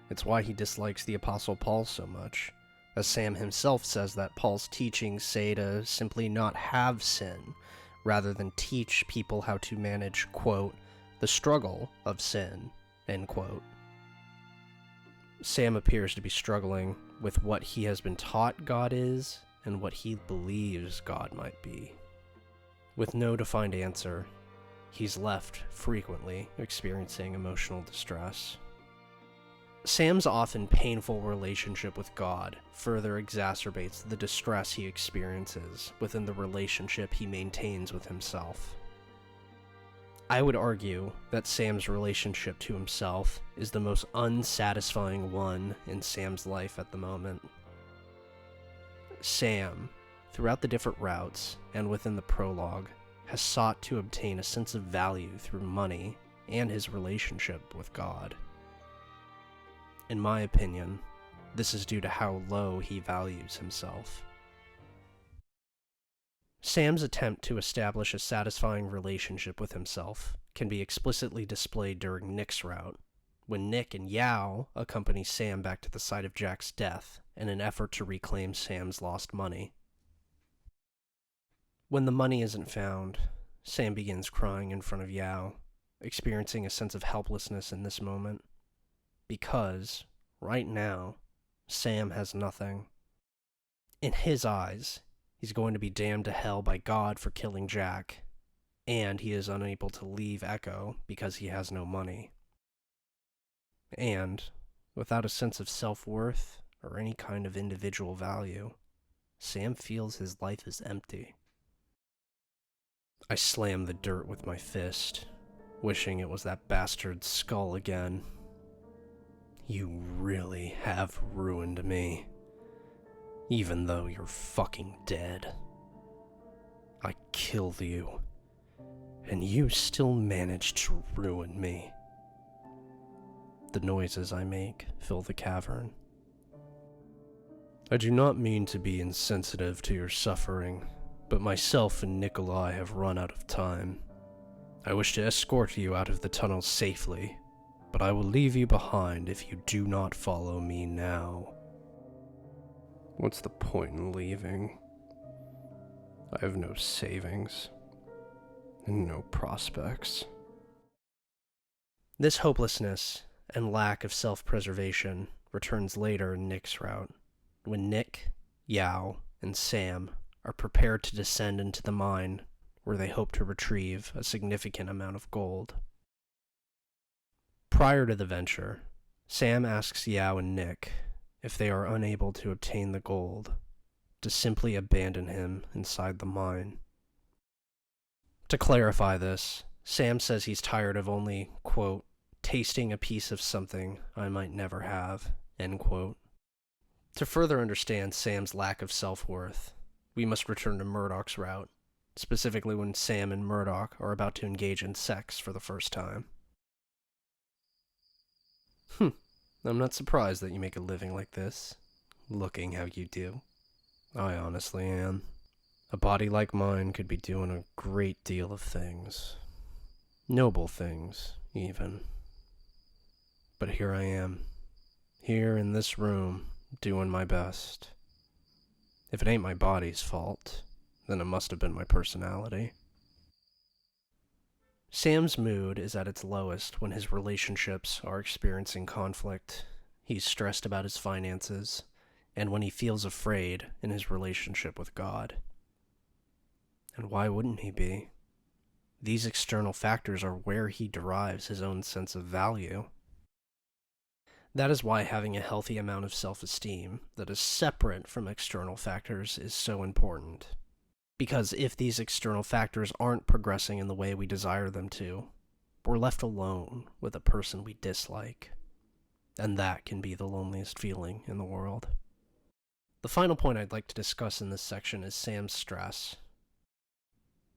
It's why he dislikes the Apostle Paul so much, as Sam himself says that Paul's teachings say to simply not have sin, rather than teach people how to manage, quote, the struggle of sin, end quote. Sam appears to be struggling with what he has been taught God is and what he believes God might be. With no defined answer, he's left frequently experiencing emotional distress. Sam's often painful relationship with God further exacerbates the distress he experiences within the relationship he maintains with himself. I would argue that Sam's relationship to himself is the most unsatisfying one in Sam's life at the moment. Sam, throughout the different routes and within the prologue, has sought to obtain a sense of value through money and his relationship with God. In my opinion, this is due to how low he values himself. Sam's attempt to establish a satisfying relationship with himself can be explicitly displayed during Nick's route, when Nick and Yao accompany Sam back to the site of Jack's death in an effort to reclaim Sam's lost money. When the money isn't found, Sam begins crying in front of Yao, experiencing a sense of helplessness in this moment, because, right now, Sam has nothing. In his eyes, he's going to be damned to hell by God for killing Jack, and he is unable to leave Echo because he has no money. And, without a sense of self-worth or any kind of individual value, Sam feels his life is empty. I slam the dirt with my fist, wishing it was that bastard's skull again. You really have ruined me, even though you're fucking dead. I killed you, and you still managed to ruin me. The noises I make fill the cavern. I do not mean to be insensitive to your suffering, but myself and Nikolai have run out of time. I wish to escort you out of the tunnel safely, but I will leave you behind if you do not follow me now. What's the point in leaving? I have no savings, and no prospects. This hopelessness and lack of self-preservation returns later in Nick's route, when Nick, Yao, and Sam are prepared to descend into the mine where they hope to retrieve a significant amount of gold. Prior to the venture, Sam asks Yao and Nick if they are unable to obtain the gold, to simply abandon him inside the mine. To clarify this, Sam says he's tired of only, quote, tasting a piece of something I might never have, end quote. To further understand Sam's lack of self-worth, we must return to Murdoch's route, specifically when Sam and Murdoch are about to engage in sex for the first time. I'm not surprised that you make a living like this, looking how you do. I honestly am. A body like mine could be doing a great deal of things. Noble things, even. But here I am, here in this room, doing my best. If it ain't my body's fault, then it must have been my personality. Sam's mood is at its lowest when his relationships are experiencing conflict, he's stressed about his finances, and when he feels afraid in his relationship with God. And why wouldn't he be? These external factors are where he derives his own sense of value. That is why having a healthy amount of self-esteem that is separate from external factors is so important. Because if these external factors aren't progressing in the way we desire them to, we're left alone with a person we dislike. And that can be the loneliest feeling in the world. The final point I'd like to discuss in this section is Sam's stress.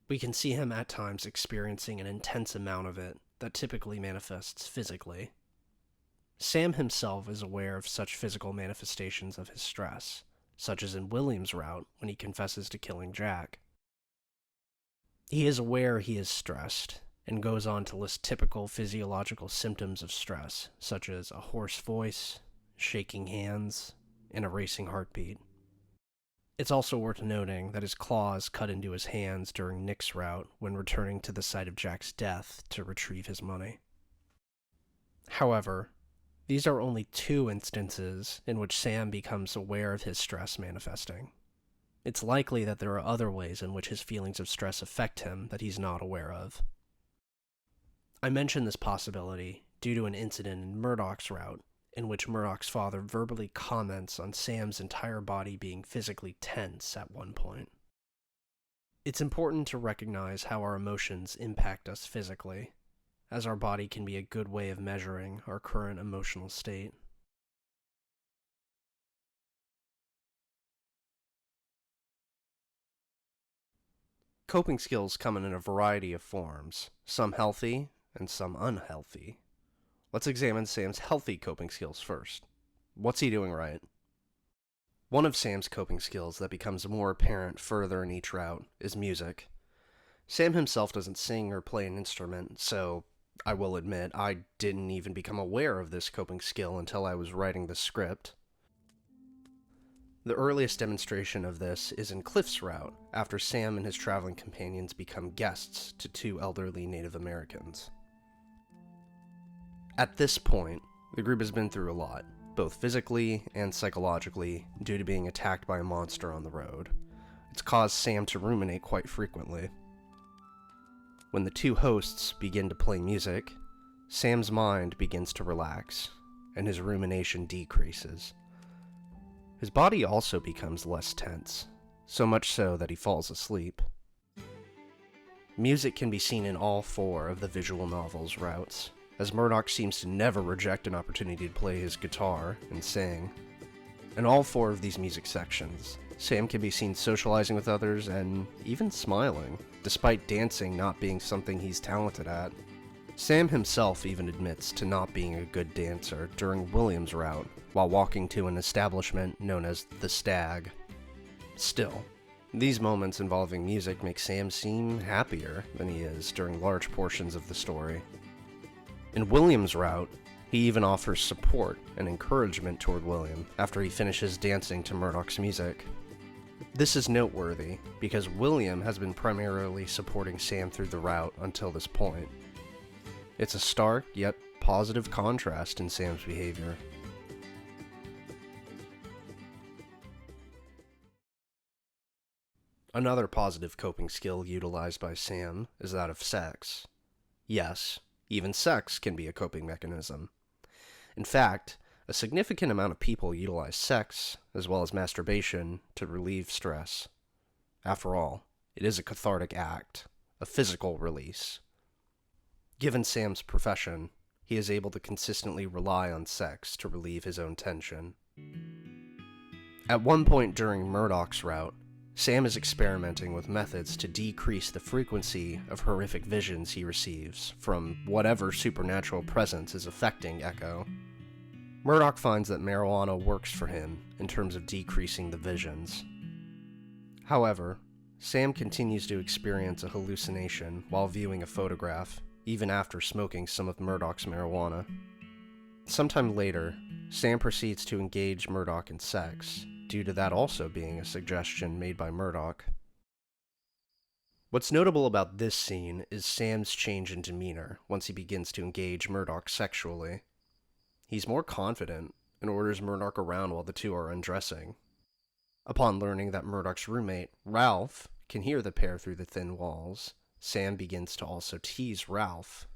We can see him at times experiencing an intense amount of it that typically manifests physically. Sam himself is aware of such physical manifestations of his stress, such as in William's route when he confesses to killing Jack. He is aware he is stressed, and goes on to list typical physiological symptoms of stress, such as a hoarse voice, shaking hands, and a racing heartbeat. It's also worth noting that his claws cut into his hands during Nick's route when returning to the site of Jack's death to retrieve his money. However, these are only 2 instances in which Sam becomes aware of his stress manifesting. It's likely that there are other ways in which his feelings of stress affect him that he's not aware of. I mention this possibility due to an incident in Murdoch's route, in which Murdoch's father verbally comments on Sam's entire body being physically tense at one point. It's important to recognize how our emotions impact us physically, as our body can be a good way of measuring our current emotional state. Coping skills come in a variety of forms, some healthy and some unhealthy. Let's examine Sam's healthy coping skills first. What's he doing right? One of Sam's coping skills that becomes more apparent further in each route is music. Sam himself doesn't sing or play an instrument, so I will admit I didn't even become aware of this coping skill until I was writing the script. The earliest demonstration of this is in Cliff's route, after Sam and his traveling companions become guests to 2 elderly Native Americans. At this point, the group has been through a lot, both physically and psychologically, due to being attacked by a monster on the road. It's caused Sam to ruminate quite frequently. When the 2 hosts begin to play music, Sam's mind begins to relax, and his rumination decreases. His body also becomes less tense, so much so that he falls asleep. Music can be seen in all 4 of the visual novel's routes, as Murdoch seems to never reject an opportunity to play his guitar and sing. In all 4 of these music sections, Sam can be seen socializing with others and even smiling, despite dancing not being something he's talented at. Sam himself even admits to not being a good dancer during William's route while walking to an establishment known as The Stag. Still, These moments involving music make Sam seem happier than he is during large portions of the story. In William's route, he even offers support and encouragement toward William after he finishes dancing to Murdoch's music. This is noteworthy because William has been primarily supporting Sam through the route until this point. It's a stark yet positive contrast in Sam's behavior. Another positive coping skill utilized by Sam is that of sex. Yes, even sex can be a coping mechanism. In fact, a significant amount of people utilize sex, as well as masturbation, to relieve stress. After all, it is a cathartic act, a physical release. Given Sam's profession, he is able to consistently rely on sex to relieve his own tension. At one point during Murdoch's route, Sam is experimenting with methods to decrease the frequency of horrific visions he receives from whatever supernatural presence is affecting Echo. Murdoch finds that marijuana works for him in terms of decreasing the visions. However, Sam continues to experience a hallucination while viewing a photograph, even after smoking some of Murdoch's marijuana. Sometime later, Sam proceeds to engage Murdoch in sex, due to that also being a suggestion made by Murdoch. What's notable about this scene is Sam's change in demeanor once he begins to engage Murdoch sexually. He's more confident and orders Murdoch around while the two are undressing. Upon learning that Murdoch's roommate, Ralph, can hear the pair through the thin walls, Sam begins to also tease Ralph.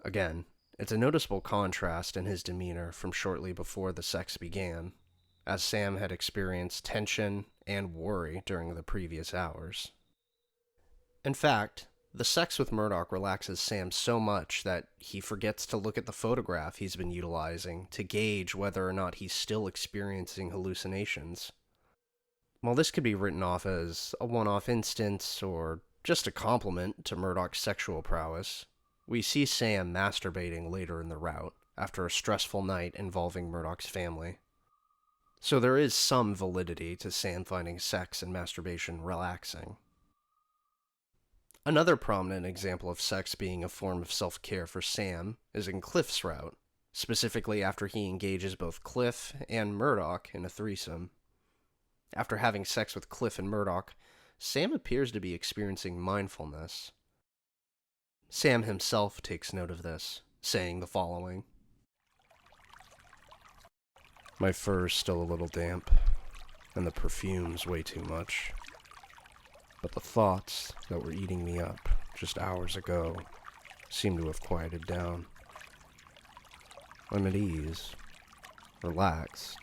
Again, it's a noticeable contrast in his demeanor from shortly before the sex began, as Sam had experienced tension and worry during the previous hours. In fact, the sex with Murdoch relaxes Sam so much that he forgets to look at the photograph he's been utilizing to gauge whether or not he's still experiencing hallucinations. While this could be written off as a one-off instance or just a compliment to Murdoch's sexual prowess, we see Sam masturbating later in the route after a stressful night involving Murdoch's family. So there is some validity to Sam finding sex and masturbation relaxing. Another prominent example of sex being a form of self-care for Sam is in Cliff's route, specifically after he engages both Cliff and Murdoch in a threesome. After having sex with Cliff and Murdoch, Sam appears to be experiencing mindfulness. Sam himself takes note of this, saying the following: "My fur's still a little damp, and the perfume's way too much. But the thoughts that were eating me up just hours ago seem to have quieted down. I'm at ease, relaxed,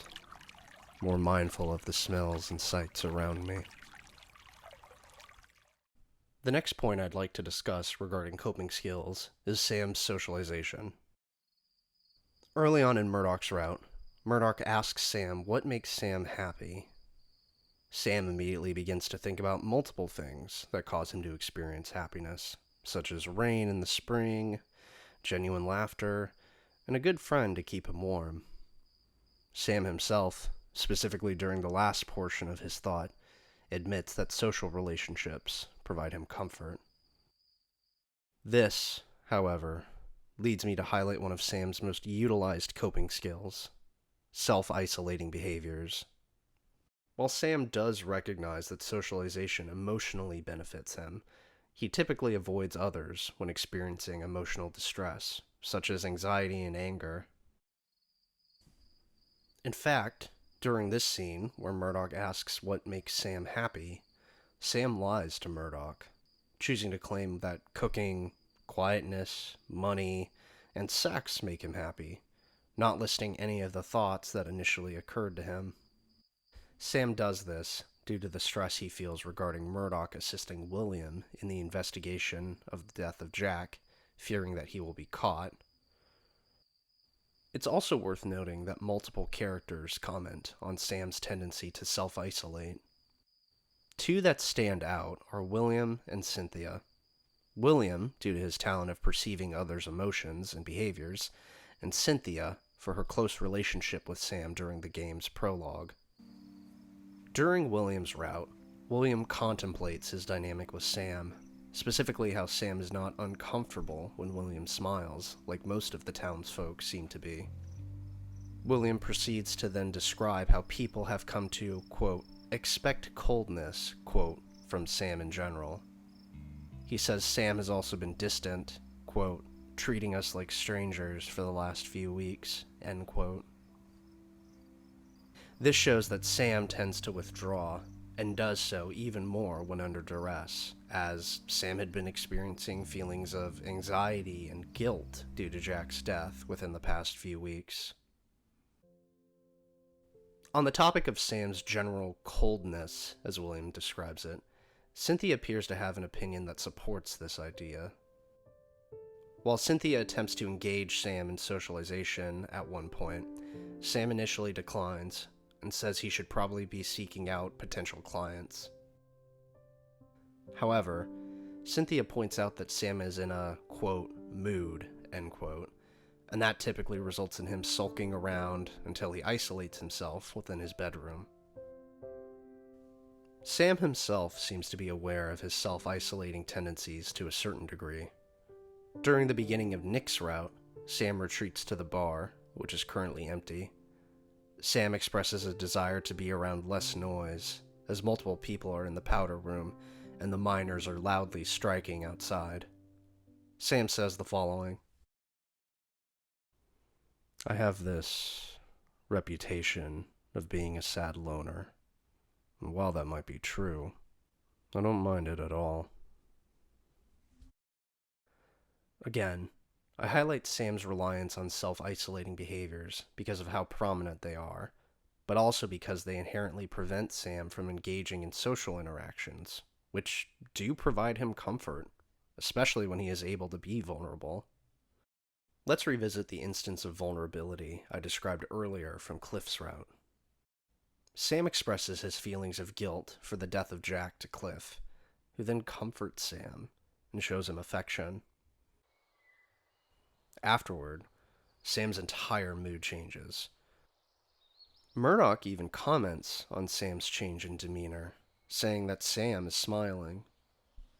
more mindful of the smells and sights around me." The next point I'd like to discuss regarding coping skills is Sam's socialization. Early on in Murdoch's route, Murdoch asks Sam what makes Sam happy. Sam immediately begins to think about multiple things that cause him to experience happiness, such as rain in the spring, genuine laughter, and a good friend to keep him warm. Sam himself, specifically during the last portion of his thought, admits that social relationships provide him comfort. This, however, leads me to highlight one of Sam's most utilized coping skills: self-isolating behaviors. While Sam does recognize that socialization emotionally benefits him, he typically avoids others when experiencing emotional distress, such as anxiety and anger. In fact, during this scene, where Murdoch asks what makes Sam happy, Sam lies to Murdoch, choosing to claim that cooking, quietness, money, and sex make him happy, not listing any of the thoughts that initially occurred to him. Sam does this due to the stress he feels regarding Murdoch assisting William in the investigation of the death of Jack, fearing that he will be caught. It's also worth noting that multiple characters comment on Sam's tendency to self-isolate. Two that stand out are William and Cynthia. William, due to his talent of perceiving others' emotions and behaviors, and Cynthia for her close relationship with Sam during the game's prologue. During William's route, William contemplates his dynamic with Sam, specifically how Sam is not uncomfortable when William smiles, like most of the townsfolk seem to be. William proceeds to then describe how people have come to, quote, expect coldness, quote, from Sam in general. He says Sam has also been distant, quote, treating us like strangers for the last few weeks, end quote. This shows that Sam tends to withdraw, and does so even more when under duress, as Sam had been experiencing feelings of anxiety and guilt due to Jack's death within the past few weeks. On the topic of Sam's general coldness, as William describes it, Cynthia appears to have an opinion that supports this idea. While Cynthia attempts to engage Sam in socialization at one point, Sam initially declines and says he should probably be seeking out potential clients. However, Cynthia points out that Sam is in a, quote, mood, end quote, and that typically results in him sulking around until he isolates himself within his bedroom. Sam himself seems to be aware of his self-isolating tendencies to a certain degree. During the beginning of Nick's route, Sam retreats to the bar, which is currently empty. Sam expresses a desire to be around less noise, as multiple people are in the powder room and the miners are loudly striking outside. Sam says the following: I have this reputation of being a sad loner, and while that might be true, I don't mind it at all. Again, I highlight Sam's reliance on self-isolating behaviors because of how prominent they are, but also because they inherently prevent Sam from engaging in social interactions, which do provide him comfort, especially when he is able to be vulnerable. Let's revisit the instance of vulnerability I described earlier from Cliff's route. Sam expresses his feelings of guilt for the death of Jack to Cliff, who then comforts Sam and shows him affection. Afterward, Sam's entire mood changes. Murdoch even comments on Sam's change in demeanor, saying that Sam is smiling.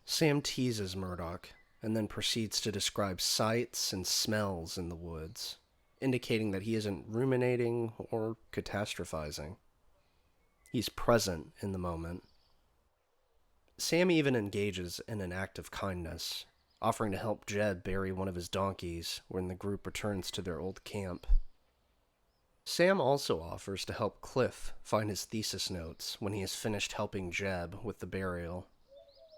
Sam teases Murdoch and then proceeds to describe sights and smells in the woods, indicating that he isn't ruminating or catastrophizing. He's present in the moment. Sam even engages in an act of kindness, offering to help Jed bury one of his donkeys when the group returns to their old camp. Sam also offers to help Cliff find his thesis notes when he has finished helping Jeb with the burial.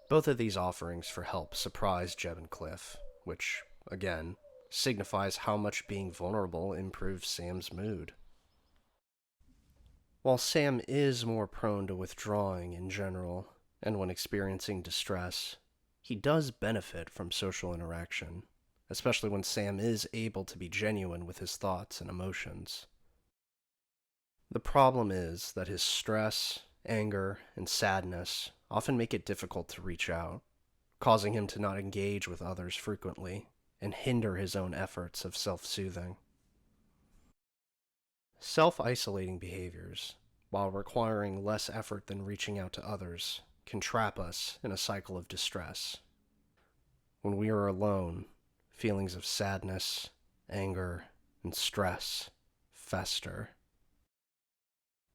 Both of these offerings for help surprise Jeb and Cliff, which, again, signifies how much being vulnerable improves Sam's mood. While Sam is more prone to withdrawing in general, and when experiencing distress, he does benefit from social interaction, especially when Sam is able to be genuine with his thoughts and emotions. The problem is that his stress, anger, and sadness often make it difficult to reach out, causing him to not engage with others frequently and hinder his own efforts of self-soothing. Self-isolating behaviors, while requiring less effort than reaching out to others, can trap us in a cycle of distress. When we are alone, feelings of sadness, anger, and stress fester.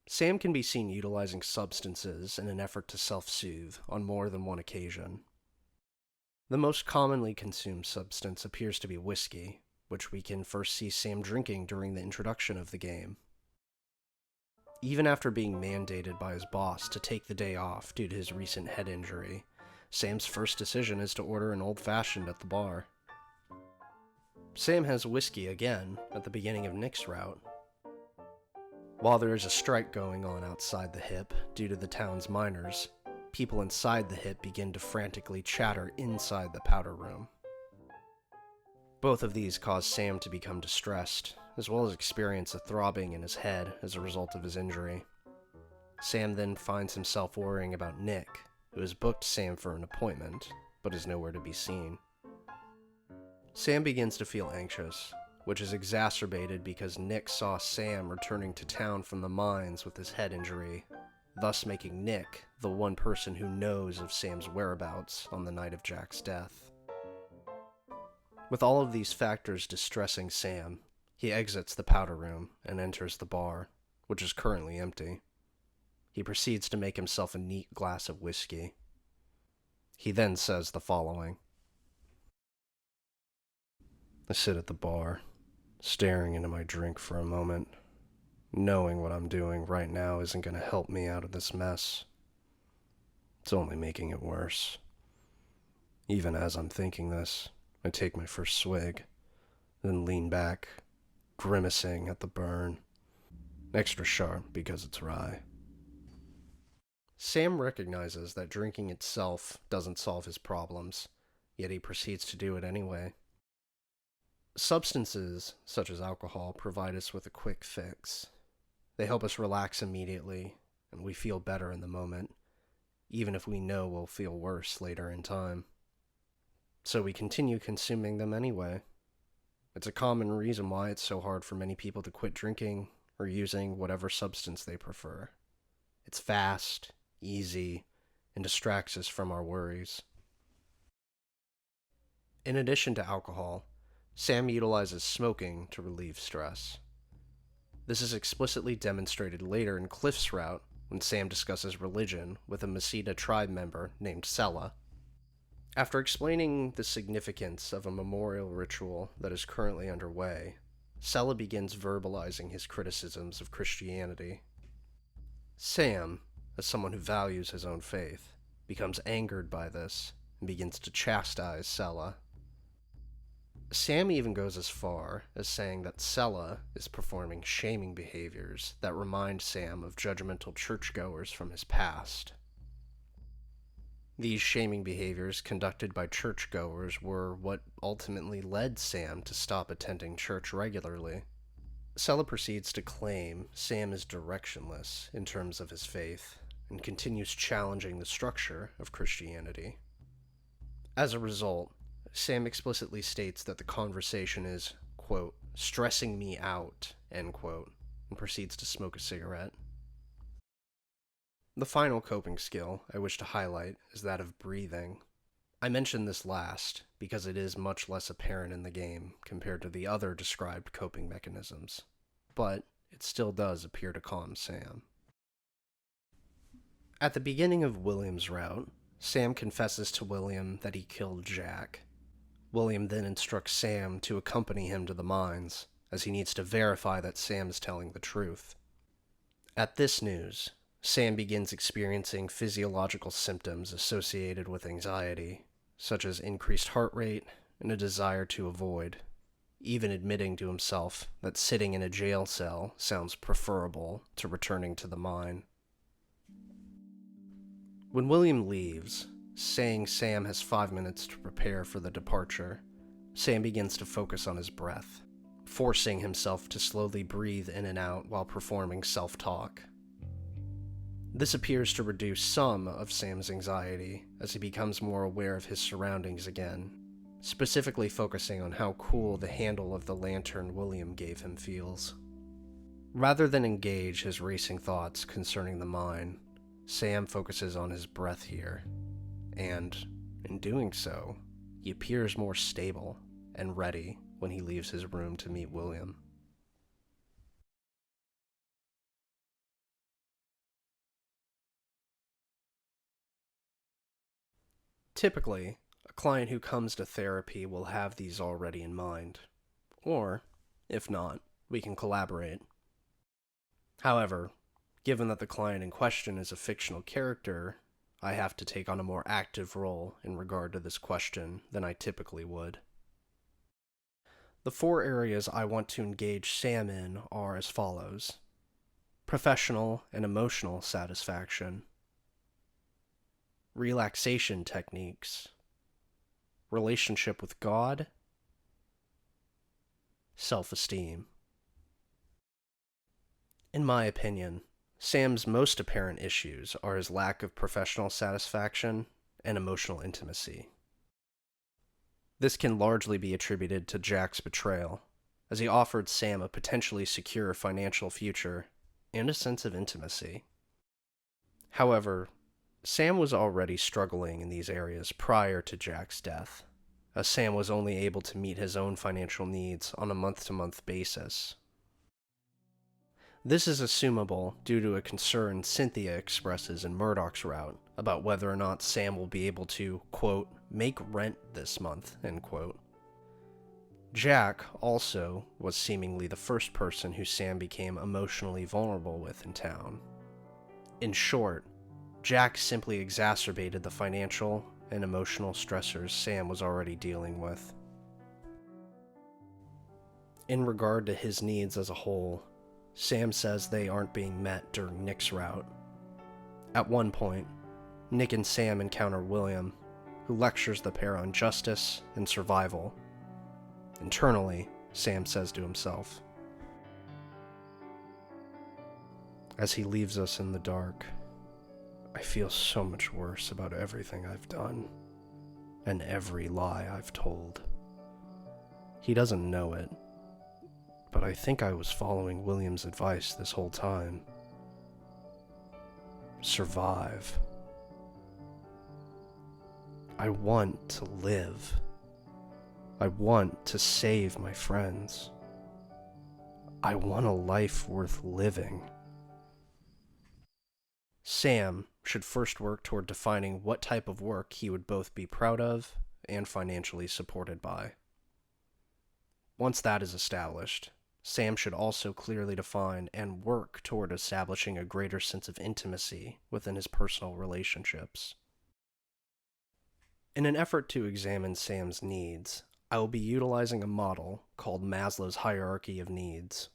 Sam can be seen utilizing substances in an effort to self-soothe on more than one occasion. The most commonly consumed substance appears to be whiskey, which we can first see Sam drinking during the introduction of the game. Even after being mandated by his boss to take the day off due to his recent head injury, Sam's first decision is to order an old-fashioned at the bar. Sam has whiskey again at the beginning of Nick's route. While there is a strike going on outside the hip due to the town's miners, people inside the hip begin to frantically chatter inside the powder room. Both of these cause Sam to become distressed, as well as experience a throbbing in his head as a result of his injury. Sam then finds himself worrying about Nick, who has booked Sam for an appointment, but is nowhere to be seen. Sam begins to feel anxious, which is exacerbated because Nick saw Sam returning to town from the mines with his head injury, thus making Nick the one person who knows of Sam's whereabouts on the night of Jack's death. With all of these factors distressing Sam, he exits the powder room and enters the bar, which is currently empty. He proceeds to make himself a neat glass of whiskey. He then says the following. I sit at the bar, staring into my drink for a moment, knowing what I'm doing right now isn't going to help me out of this mess. It's only making it worse. Even as I'm thinking this, I take my first swig, then lean back, grimacing at the burn. Extra sharp because it's rye. Sam recognizes that drinking itself doesn't solve his problems, yet he proceeds to do it anyway. Substances, such as alcohol, provide us with a quick fix. They help us relax immediately, and we feel better in the moment, even if we know we'll feel worse later in time. So we continue consuming them anyway. It's a common reason why it's so hard for many people to quit drinking or using whatever substance they prefer. It's fast, easy, and distracts us from our worries. In addition to alcohol, Sam utilizes smoking to relieve stress. This is explicitly demonstrated later in Cliff's route when Sam discusses religion with a Masita tribe member named Sela. After explaining the significance of a memorial ritual that is currently underway, Sela begins verbalizing his criticisms of Christianity. Sam, as someone who values his own faith, becomes angered by this and begins to chastise Sela. Sam even goes as far as saying that Sela is performing shaming behaviors that remind Sam of judgmental churchgoers from his past. These shaming behaviors conducted by churchgoers were what ultimately led Sam to stop attending church regularly. Sela proceeds to claim Sam is directionless in terms of his faith and continues challenging the structure of Christianity. As a result, Sam explicitly states that the conversation is, quote, stressing me out, end quote, and proceeds to smoke a cigarette. The final coping skill I wish to highlight is that of breathing. I mentioned this last because it is much less apparent in the game compared to the other described coping mechanisms, but it still does appear to calm Sam. At the beginning of William's route, Sam confesses to William that he killed Jack. William then instructs Sam to accompany him to the mines, as he needs to verify that Sam is telling the truth. At this news, Sam begins experiencing physiological symptoms associated with anxiety, such as increased heart rate and a desire to avoid, even admitting to himself that sitting in a jail cell sounds preferable to returning to the mine. When William leaves, saying Sam has 5 minutes to prepare for the departure, Sam begins to focus on his breath, forcing himself to slowly breathe in and out while performing self-talk. This appears to reduce some of Sam's anxiety as he becomes more aware of his surroundings again, specifically focusing on how cool the handle of the lantern William gave him feels. Rather than engage his racing thoughts concerning the mine, Sam focuses on his breath here, and, in doing so, he appears more stable and ready when he leaves his room to meet William. Typically, a client who comes to therapy will have these already in mind, or, if not, we can collaborate. However, given that the client in question is a fictional character, I have to take on a more active role in regard to this question than I typically would. The 4 areas I want to engage Sam in are as follows: professional and emotional satisfaction, relaxation techniques, relationship with God, self-esteem. In my opinion, Sam's most apparent issues are his lack of professional satisfaction and emotional intimacy. This can largely be attributed to Jack's betrayal, as he offered Sam a potentially secure financial future and a sense of intimacy. However, Sam was already struggling in these areas prior to Jack's death, as Sam was only able to meet his own financial needs on a month-to-month basis. This is assumable due to a concern Cynthia expresses in Murdoch's route about whether or not Sam will be able to, quote, make rent this month, end quote. Jack also was seemingly the first person who Sam became emotionally vulnerable with in town. In short, Jack simply exacerbated the financial and emotional stressors Sam was already dealing with. In regard to his needs as a whole, Sam says they aren't being met during Nick's route. At one point, Nick and Sam encounter William, who lectures the pair on justice and survival. Internally, Sam says to himself, as he leaves us in the dark, I feel so much worse about everything I've done, and every lie I've told. He doesn't know it, but I think I was following William's advice this whole time. Survive. I want to live. I want to save my friends. I want a life worth living. Sam should first work toward defining what type of work he would both be proud of and financially supported by. Once that is established, Sam should also clearly define and work toward establishing a greater sense of intimacy within his personal relationships. In an effort to examine Sam's needs, I will be utilizing a model called Maslow's Hierarchy of Needs.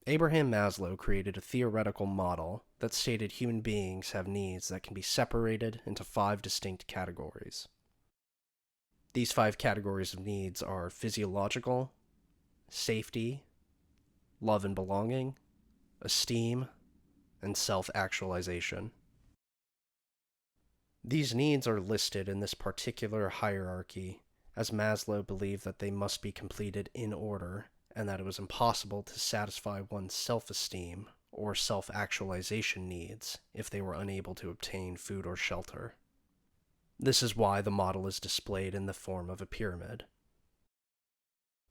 Abraham Maslow created a theoretical model that stated human beings have needs that can be separated into 5 distinct categories. These 5 categories of needs are physiological, safety, love and belonging, esteem, and self-actualization. These needs are listed in this particular hierarchy as Maslow believed that they must be completed in order, and that it was impossible to satisfy one's self-esteem or self-actualization needs if they were unable to obtain food or shelter. This is why the model is displayed in the form of a pyramid.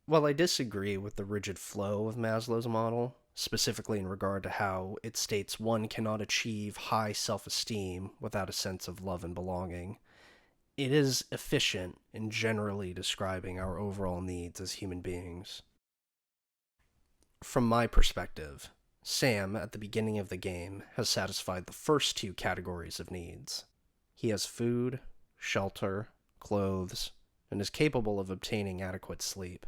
While I disagree with the rigid flow of Maslow's model, specifically in regard to how it states one cannot achieve high self-esteem without a sense of love and belonging, it is efficient in generally describing our overall needs as human beings. From my perspective, Sam, at the beginning of the game, has satisfied the first 2 categories of needs. He has food, shelter, clothes, and is capable of obtaining adequate sleep.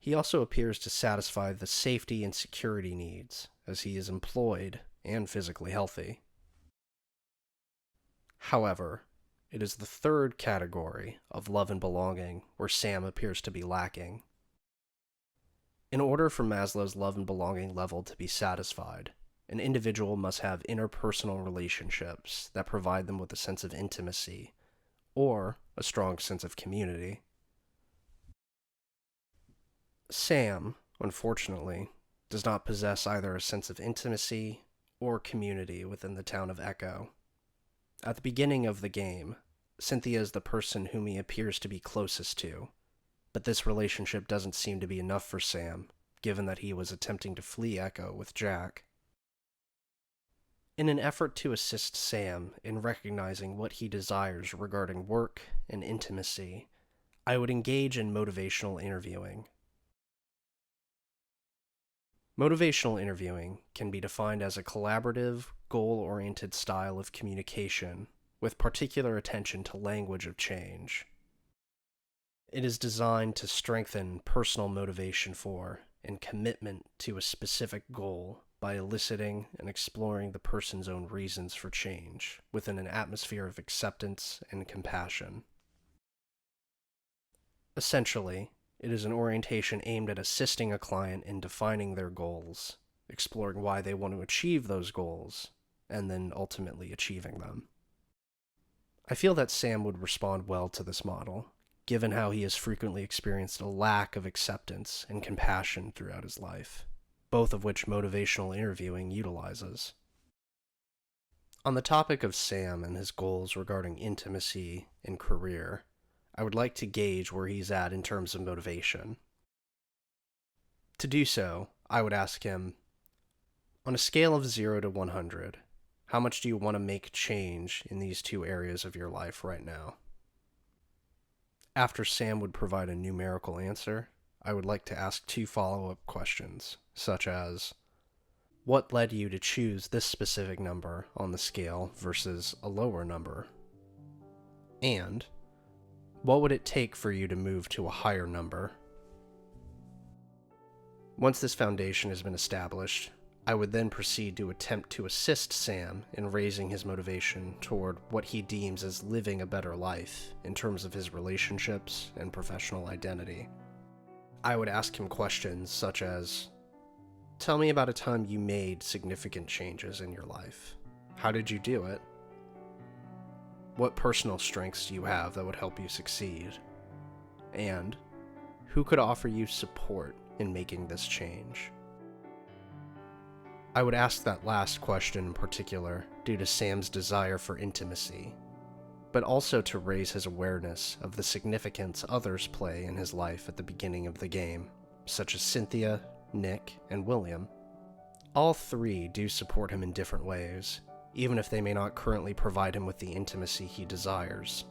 He also appears to satisfy the safety and security needs, as he is employed and physically healthy. However, it is the 3rd category of love and belonging where Sam appears to be lacking. In order for Maslow's love and belonging level to be satisfied, an individual must have interpersonal relationships that provide them with a sense of intimacy, or a strong sense of community. Sam, unfortunately, does not possess either a sense of intimacy or community within the town of Echo. At the beginning of the game, Cynthia is the person whom he appears to be closest to, but this relationship doesn't seem to be enough for Sam, given that he was attempting to flee Echo with Jack. In an effort to assist Sam in recognizing what he desires regarding work and intimacy, I would engage in motivational interviewing. Motivational interviewing can be defined as a collaborative, goal-oriented style of communication with particular attention to language of change. It is designed to strengthen personal motivation for and commitment to a specific goal by eliciting and exploring the person's own reasons for change within an atmosphere of acceptance and compassion. Essentially, it is an orientation aimed at assisting a client in defining their goals, exploring why they want to achieve those goals, and then ultimately achieving them. I feel that Sam would respond well to this model, given how he has frequently experienced a lack of acceptance and compassion throughout his life, both of which motivational interviewing utilizes. On the topic of Sam and his goals regarding intimacy and career, I would like to gauge where he's at in terms of motivation. To do so, I would ask him, on a scale of 0 to 100, how much do you want to make change in these two areas of your life right now? After Sam would provide a numerical answer, I would like to ask 2 follow-up questions, such as, what led you to choose this specific number on the scale versus a lower number? And, what would it take for you to move to a higher number? Once this foundation has been established, I would then proceed to attempt to assist Sam in raising his motivation toward what he deems as living a better life in terms of his relationships and professional identity. I would ask him questions such as, tell me about a time you made significant changes in your life. How did you do it? What personal strengths do you have that would help you succeed? And who could offer you support in making this change? I would ask that last question in particular due to Sam's desire for intimacy, but also to raise his awareness of the significance others play in his life at the beginning of the game, such as Cynthia, Nick, and William. All 3 do support him in different ways, even if they may not currently provide him with the intimacy he desires.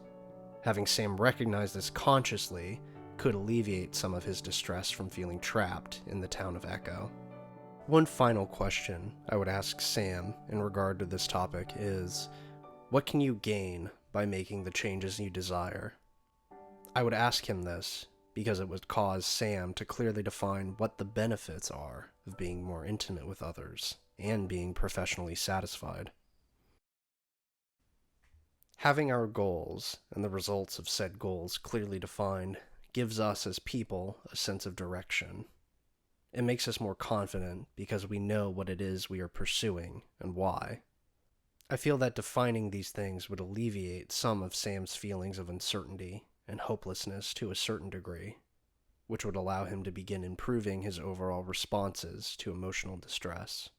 Having Sam recognize this consciously could alleviate some of his distress from feeling trapped in the town of Echo. One final question I would ask Sam in regard to this topic is, what can you gain by making the changes you desire? I would ask him this because it would cause Sam to clearly define what the benefits are of being more intimate with others and being professionally satisfied. Having our goals and the results of said goals clearly defined gives us as people a sense of direction. It makes us more confident because we know what it is we are pursuing and why. I feel that defining these things would alleviate some of Sam's feelings of uncertainty and hopelessness to a certain degree, which would allow him to begin improving his overall responses to emotional distress.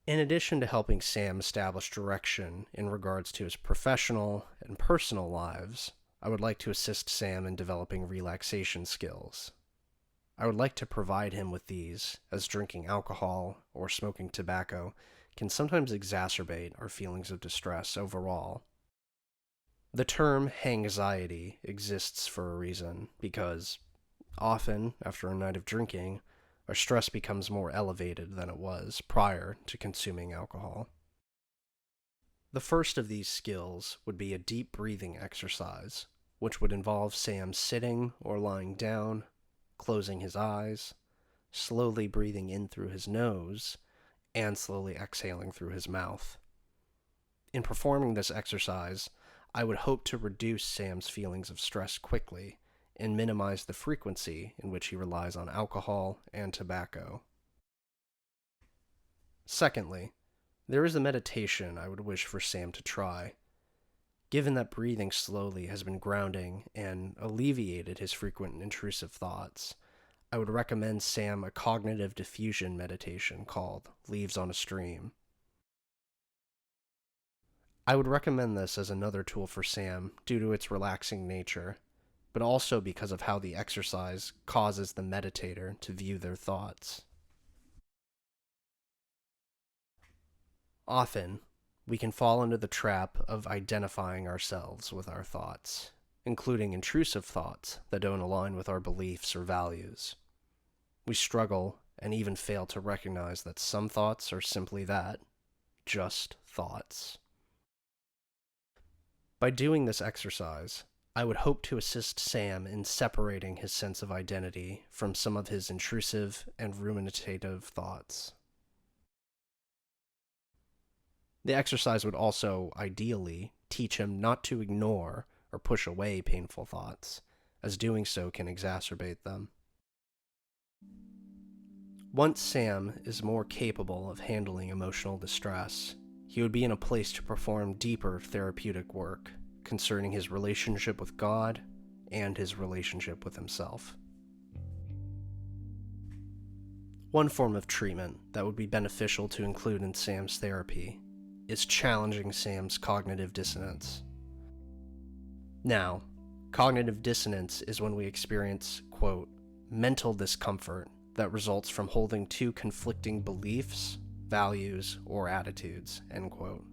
In addition to helping Sam establish direction in regards to his professional and personal lives, I would like to assist Sam in developing relaxation skills. I would like to provide him with these, as drinking alcohol or smoking tobacco can sometimes exacerbate our feelings of distress overall. The term hangxiety exists for a reason, because often, after a night of drinking, our stress becomes more elevated than it was prior to consuming alcohol. The first of these skills would be a deep breathing exercise, which would involve Sam sitting or lying down, closing his eyes, slowly breathing in through his nose, and slowly exhaling through his mouth. In performing this exercise, I would hope to reduce Sam's feelings of stress quickly and minimize the frequency in which he relies on alcohol and tobacco. Secondly, there is a meditation I would wish for Sam to try. Given that breathing slowly has been grounding and alleviated his frequent intrusive thoughts, I would recommend Sam a cognitive diffusion meditation called Leaves on a Stream. I would recommend this as another tool for Sam due to its relaxing nature, but also because of how the exercise causes the meditator to view their thoughts. Often, we can fall into the trap of identifying ourselves with our thoughts, including intrusive thoughts that don't align with our beliefs or values. We struggle and even fail to recognize that some thoughts are simply that, just thoughts. By doing this exercise, I would hope to assist Sam in separating his sense of identity from some of his intrusive and ruminative thoughts. The exercise would also, ideally, teach him not to ignore or push away painful thoughts, as doing so can exacerbate them. Once Sam is more capable of handling emotional distress, he would be in a place to perform deeper therapeutic work concerning his relationship with God and his relationship with himself. One form of treatment that would be beneficial to include in Sam's therapy is challenging Sam's cognitive dissonance. Now, cognitive dissonance is when we experience, quote, mental discomfort that results from holding two conflicting beliefs, values, or attitudes, end quote.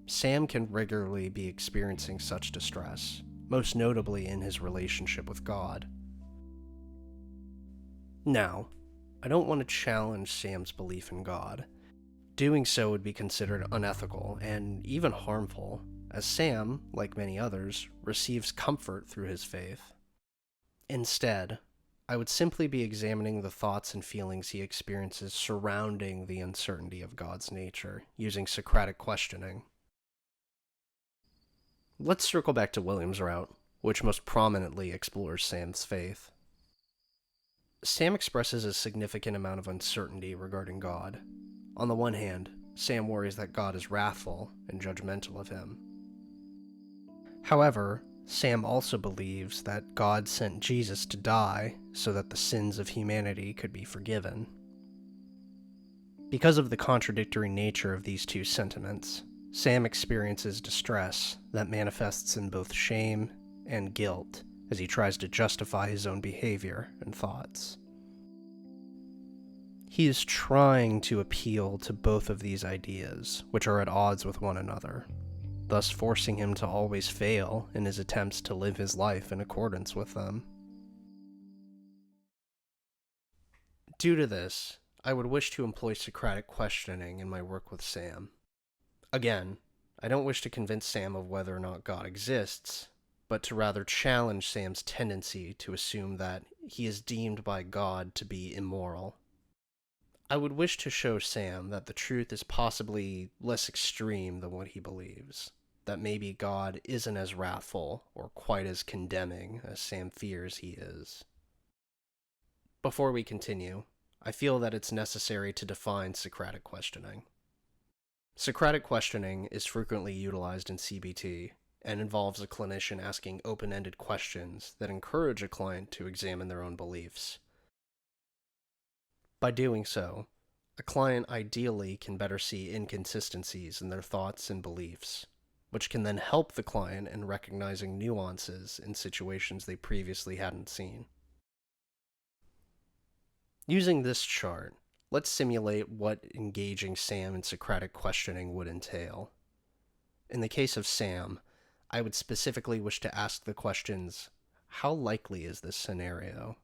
Sam can regularly be experiencing such distress, most notably in his relationship with God. Now, I don't want to challenge Sam's belief in God. Doing so would be considered unethical and even harmful, as Sam, like many others, receives comfort through his faith. Instead, I would simply be examining the thoughts and feelings he experiences surrounding the uncertainty of God's nature, using Socratic questioning. Let's circle back to William's route, which most prominently explores Sam's faith. Sam expresses a significant amount of uncertainty regarding God. On the one hand, Sam worries that God is wrathful and judgmental of him. However, Sam also believes that God sent Jesus to die so that the sins of humanity could be forgiven. Because of the contradictory nature of these two sentiments, Sam experiences distress that manifests in both shame and guilt as he tries to justify his own behavior and thoughts. He is trying to appeal to both of these ideas, which are at odds with one another, thus forcing him to always fail in his attempts to live his life in accordance with them. Due to this, I would wish to employ Socratic questioning in my work with Sam. Again, I don't wish to convince Sam of whether or not God exists, but to rather challenge Sam's tendency to assume that he is deemed by God to be immoral. I would wish to show Sam that the truth is possibly less extreme than what he believes, that maybe God isn't as wrathful or quite as condemning as Sam fears he is. Before we continue, I feel that it's necessary to define Socratic questioning. Socratic questioning is frequently utilized in CBT and involves a clinician asking open-ended questions that encourage a client to examine their own beliefs. By doing so, a client ideally can better see inconsistencies in their thoughts and beliefs, which can then help the client in recognizing nuances in situations they previously hadn't seen. Using this chart, let's simulate what engaging Sam in Socratic questioning would entail. In the case of Sam, I would specifically wish to ask the questions, how likely is this scenario?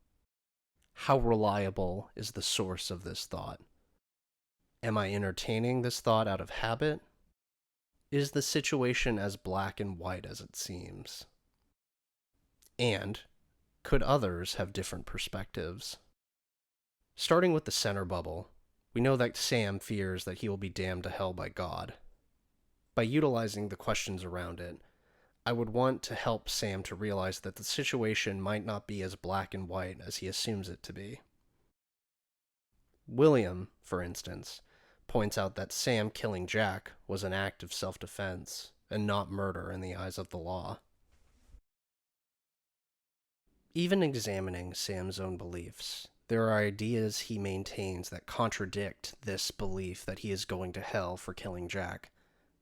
How reliable is the source of this thought? Am I entertaining this thought out of habit? Is the situation as black and white as it seems? And could others have different perspectives? Starting with the center bubble, we know that Sam fears that he will be damned to hell by God. By utilizing the questions around it, I would want to help Sam to realize that the situation might not be as black and white as he assumes it to be. William, for instance, points out that Sam killing Jack was an act of self-defense and not murder in the eyes of the law. Even examining Sam's own beliefs, there are ideas he maintains that contradict this belief that he is going to hell for killing Jack,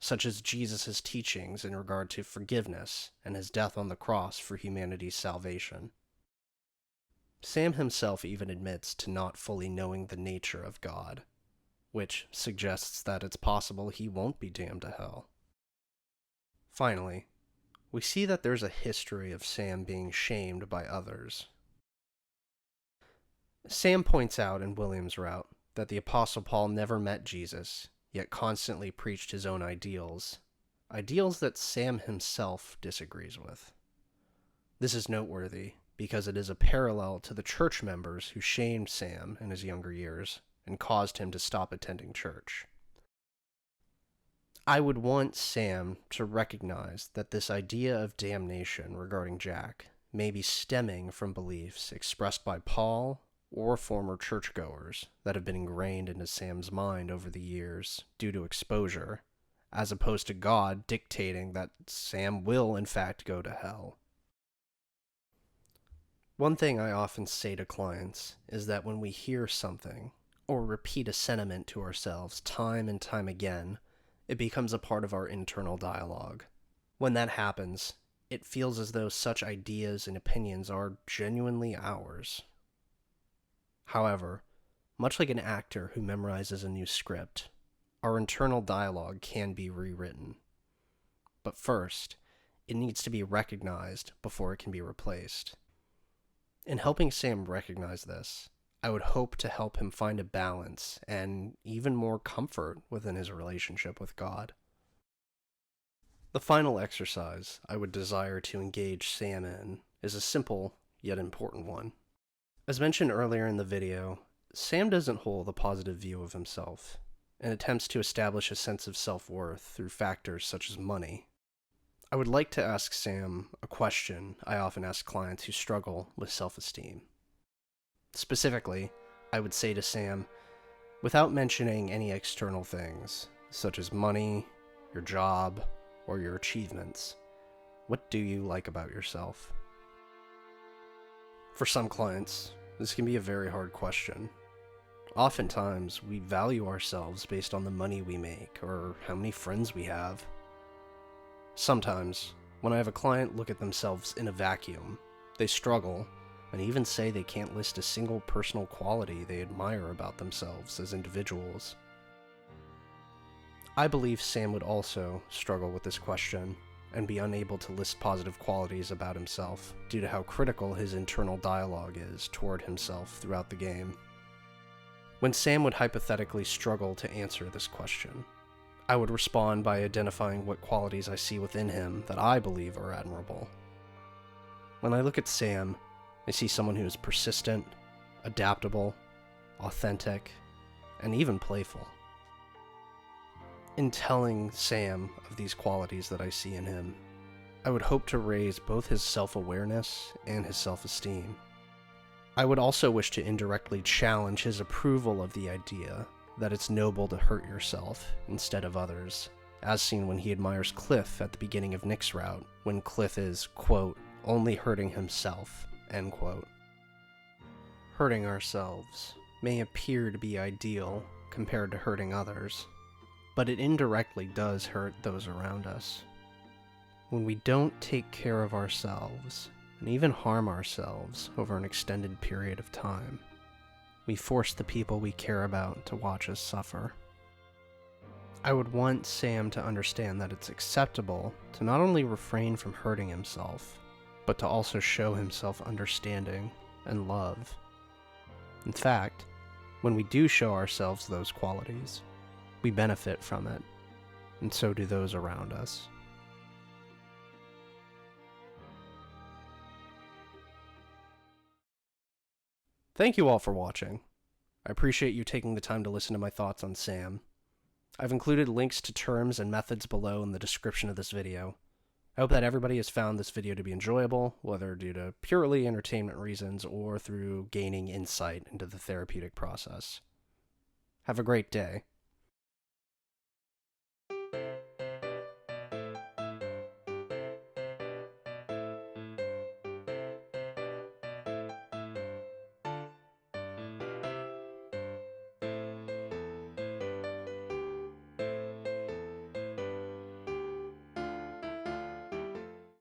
such as Jesus' teachings in regard to forgiveness and his death on the cross for humanity's salvation. Sam himself even admits to not fully knowing the nature of God, which suggests that it's possible he won't be damned to hell. Finally, we see that there's a history of Sam being shamed by others. Sam points out in William's route that the Apostle Paul never met Jesus, yet constantly preached his own ideals that Sam himself disagrees with. This is noteworthy because it is a parallel to the church members who shamed Sam in his younger years and caused him to stop attending church. I would want Sam to recognize that this idea of damnation regarding Jack may be stemming from beliefs expressed by Paul or former churchgoers that have been ingrained into Sam's mind over the years due to exposure, as opposed to God dictating that Sam will in fact go to hell. One thing I often say to clients is that when we hear something, or repeat a sentiment to ourselves time and time again, it becomes a part of our internal dialogue. When that happens, it feels as though such ideas and opinions are genuinely ours. However, much like an actor who memorizes a new script, our internal dialogue can be rewritten. But first, it needs to be recognized before it can be replaced. In helping Sam recognize this, I would hope to help him find a balance and even more comfort within his relationship with God. The final exercise I would desire to engage Sam in is a simple yet important one. As mentioned earlier in the video, Sam doesn't hold a positive view of himself and attempts to establish a sense of self-worth through factors such as money. I would like to ask Sam a question I often ask clients who struggle with self-esteem. Specifically, I would say to Sam, without mentioning any external things, such as money, your job, or your achievements, what do you like about yourself? For some clients, this can be a very hard question. Oftentimes, we value ourselves based on the money we make or how many friends we have. Sometimes, when I have a client look at themselves in a vacuum, they struggle and even say they can't list a single personal quality they admire about themselves as individuals. I believe Sam would also struggle with this question and be unable to list positive qualities about himself due to how critical his internal dialogue is toward himself throughout the game. When Sam would hypothetically struggle to answer this question, I would respond by identifying what qualities I see within him that I believe are admirable. When I look at Sam, I see someone who is persistent, adaptable, authentic, and even playful. In telling Sam of these qualities that I see in him, I would hope to raise both his self-awareness and his self-esteem. I would also wish to indirectly challenge his approval of the idea that it's noble to hurt yourself instead of others, as seen when he admires Cliff at the beginning of Nick's route, when Cliff is, quote, only hurting himself, end quote. Hurting ourselves may appear to be ideal compared to hurting others, but it indirectly does hurt those around us. When we don't take care of ourselves, and even harm ourselves over an extended period of time, we force the people we care about to watch us suffer. I would want Sam to understand that it's acceptable to not only refrain from hurting himself, but to also show himself understanding and love. In fact, when we do show ourselves those qualities, we benefit from it, and so do those around us. Thank you all for watching. I appreciate you taking the time to listen to my thoughts on Sam. I've included links to terms and methods below in the description of this video. I hope that everybody has found this video to be enjoyable, whether due to purely entertainment reasons or through gaining insight into the therapeutic process. Have a great day.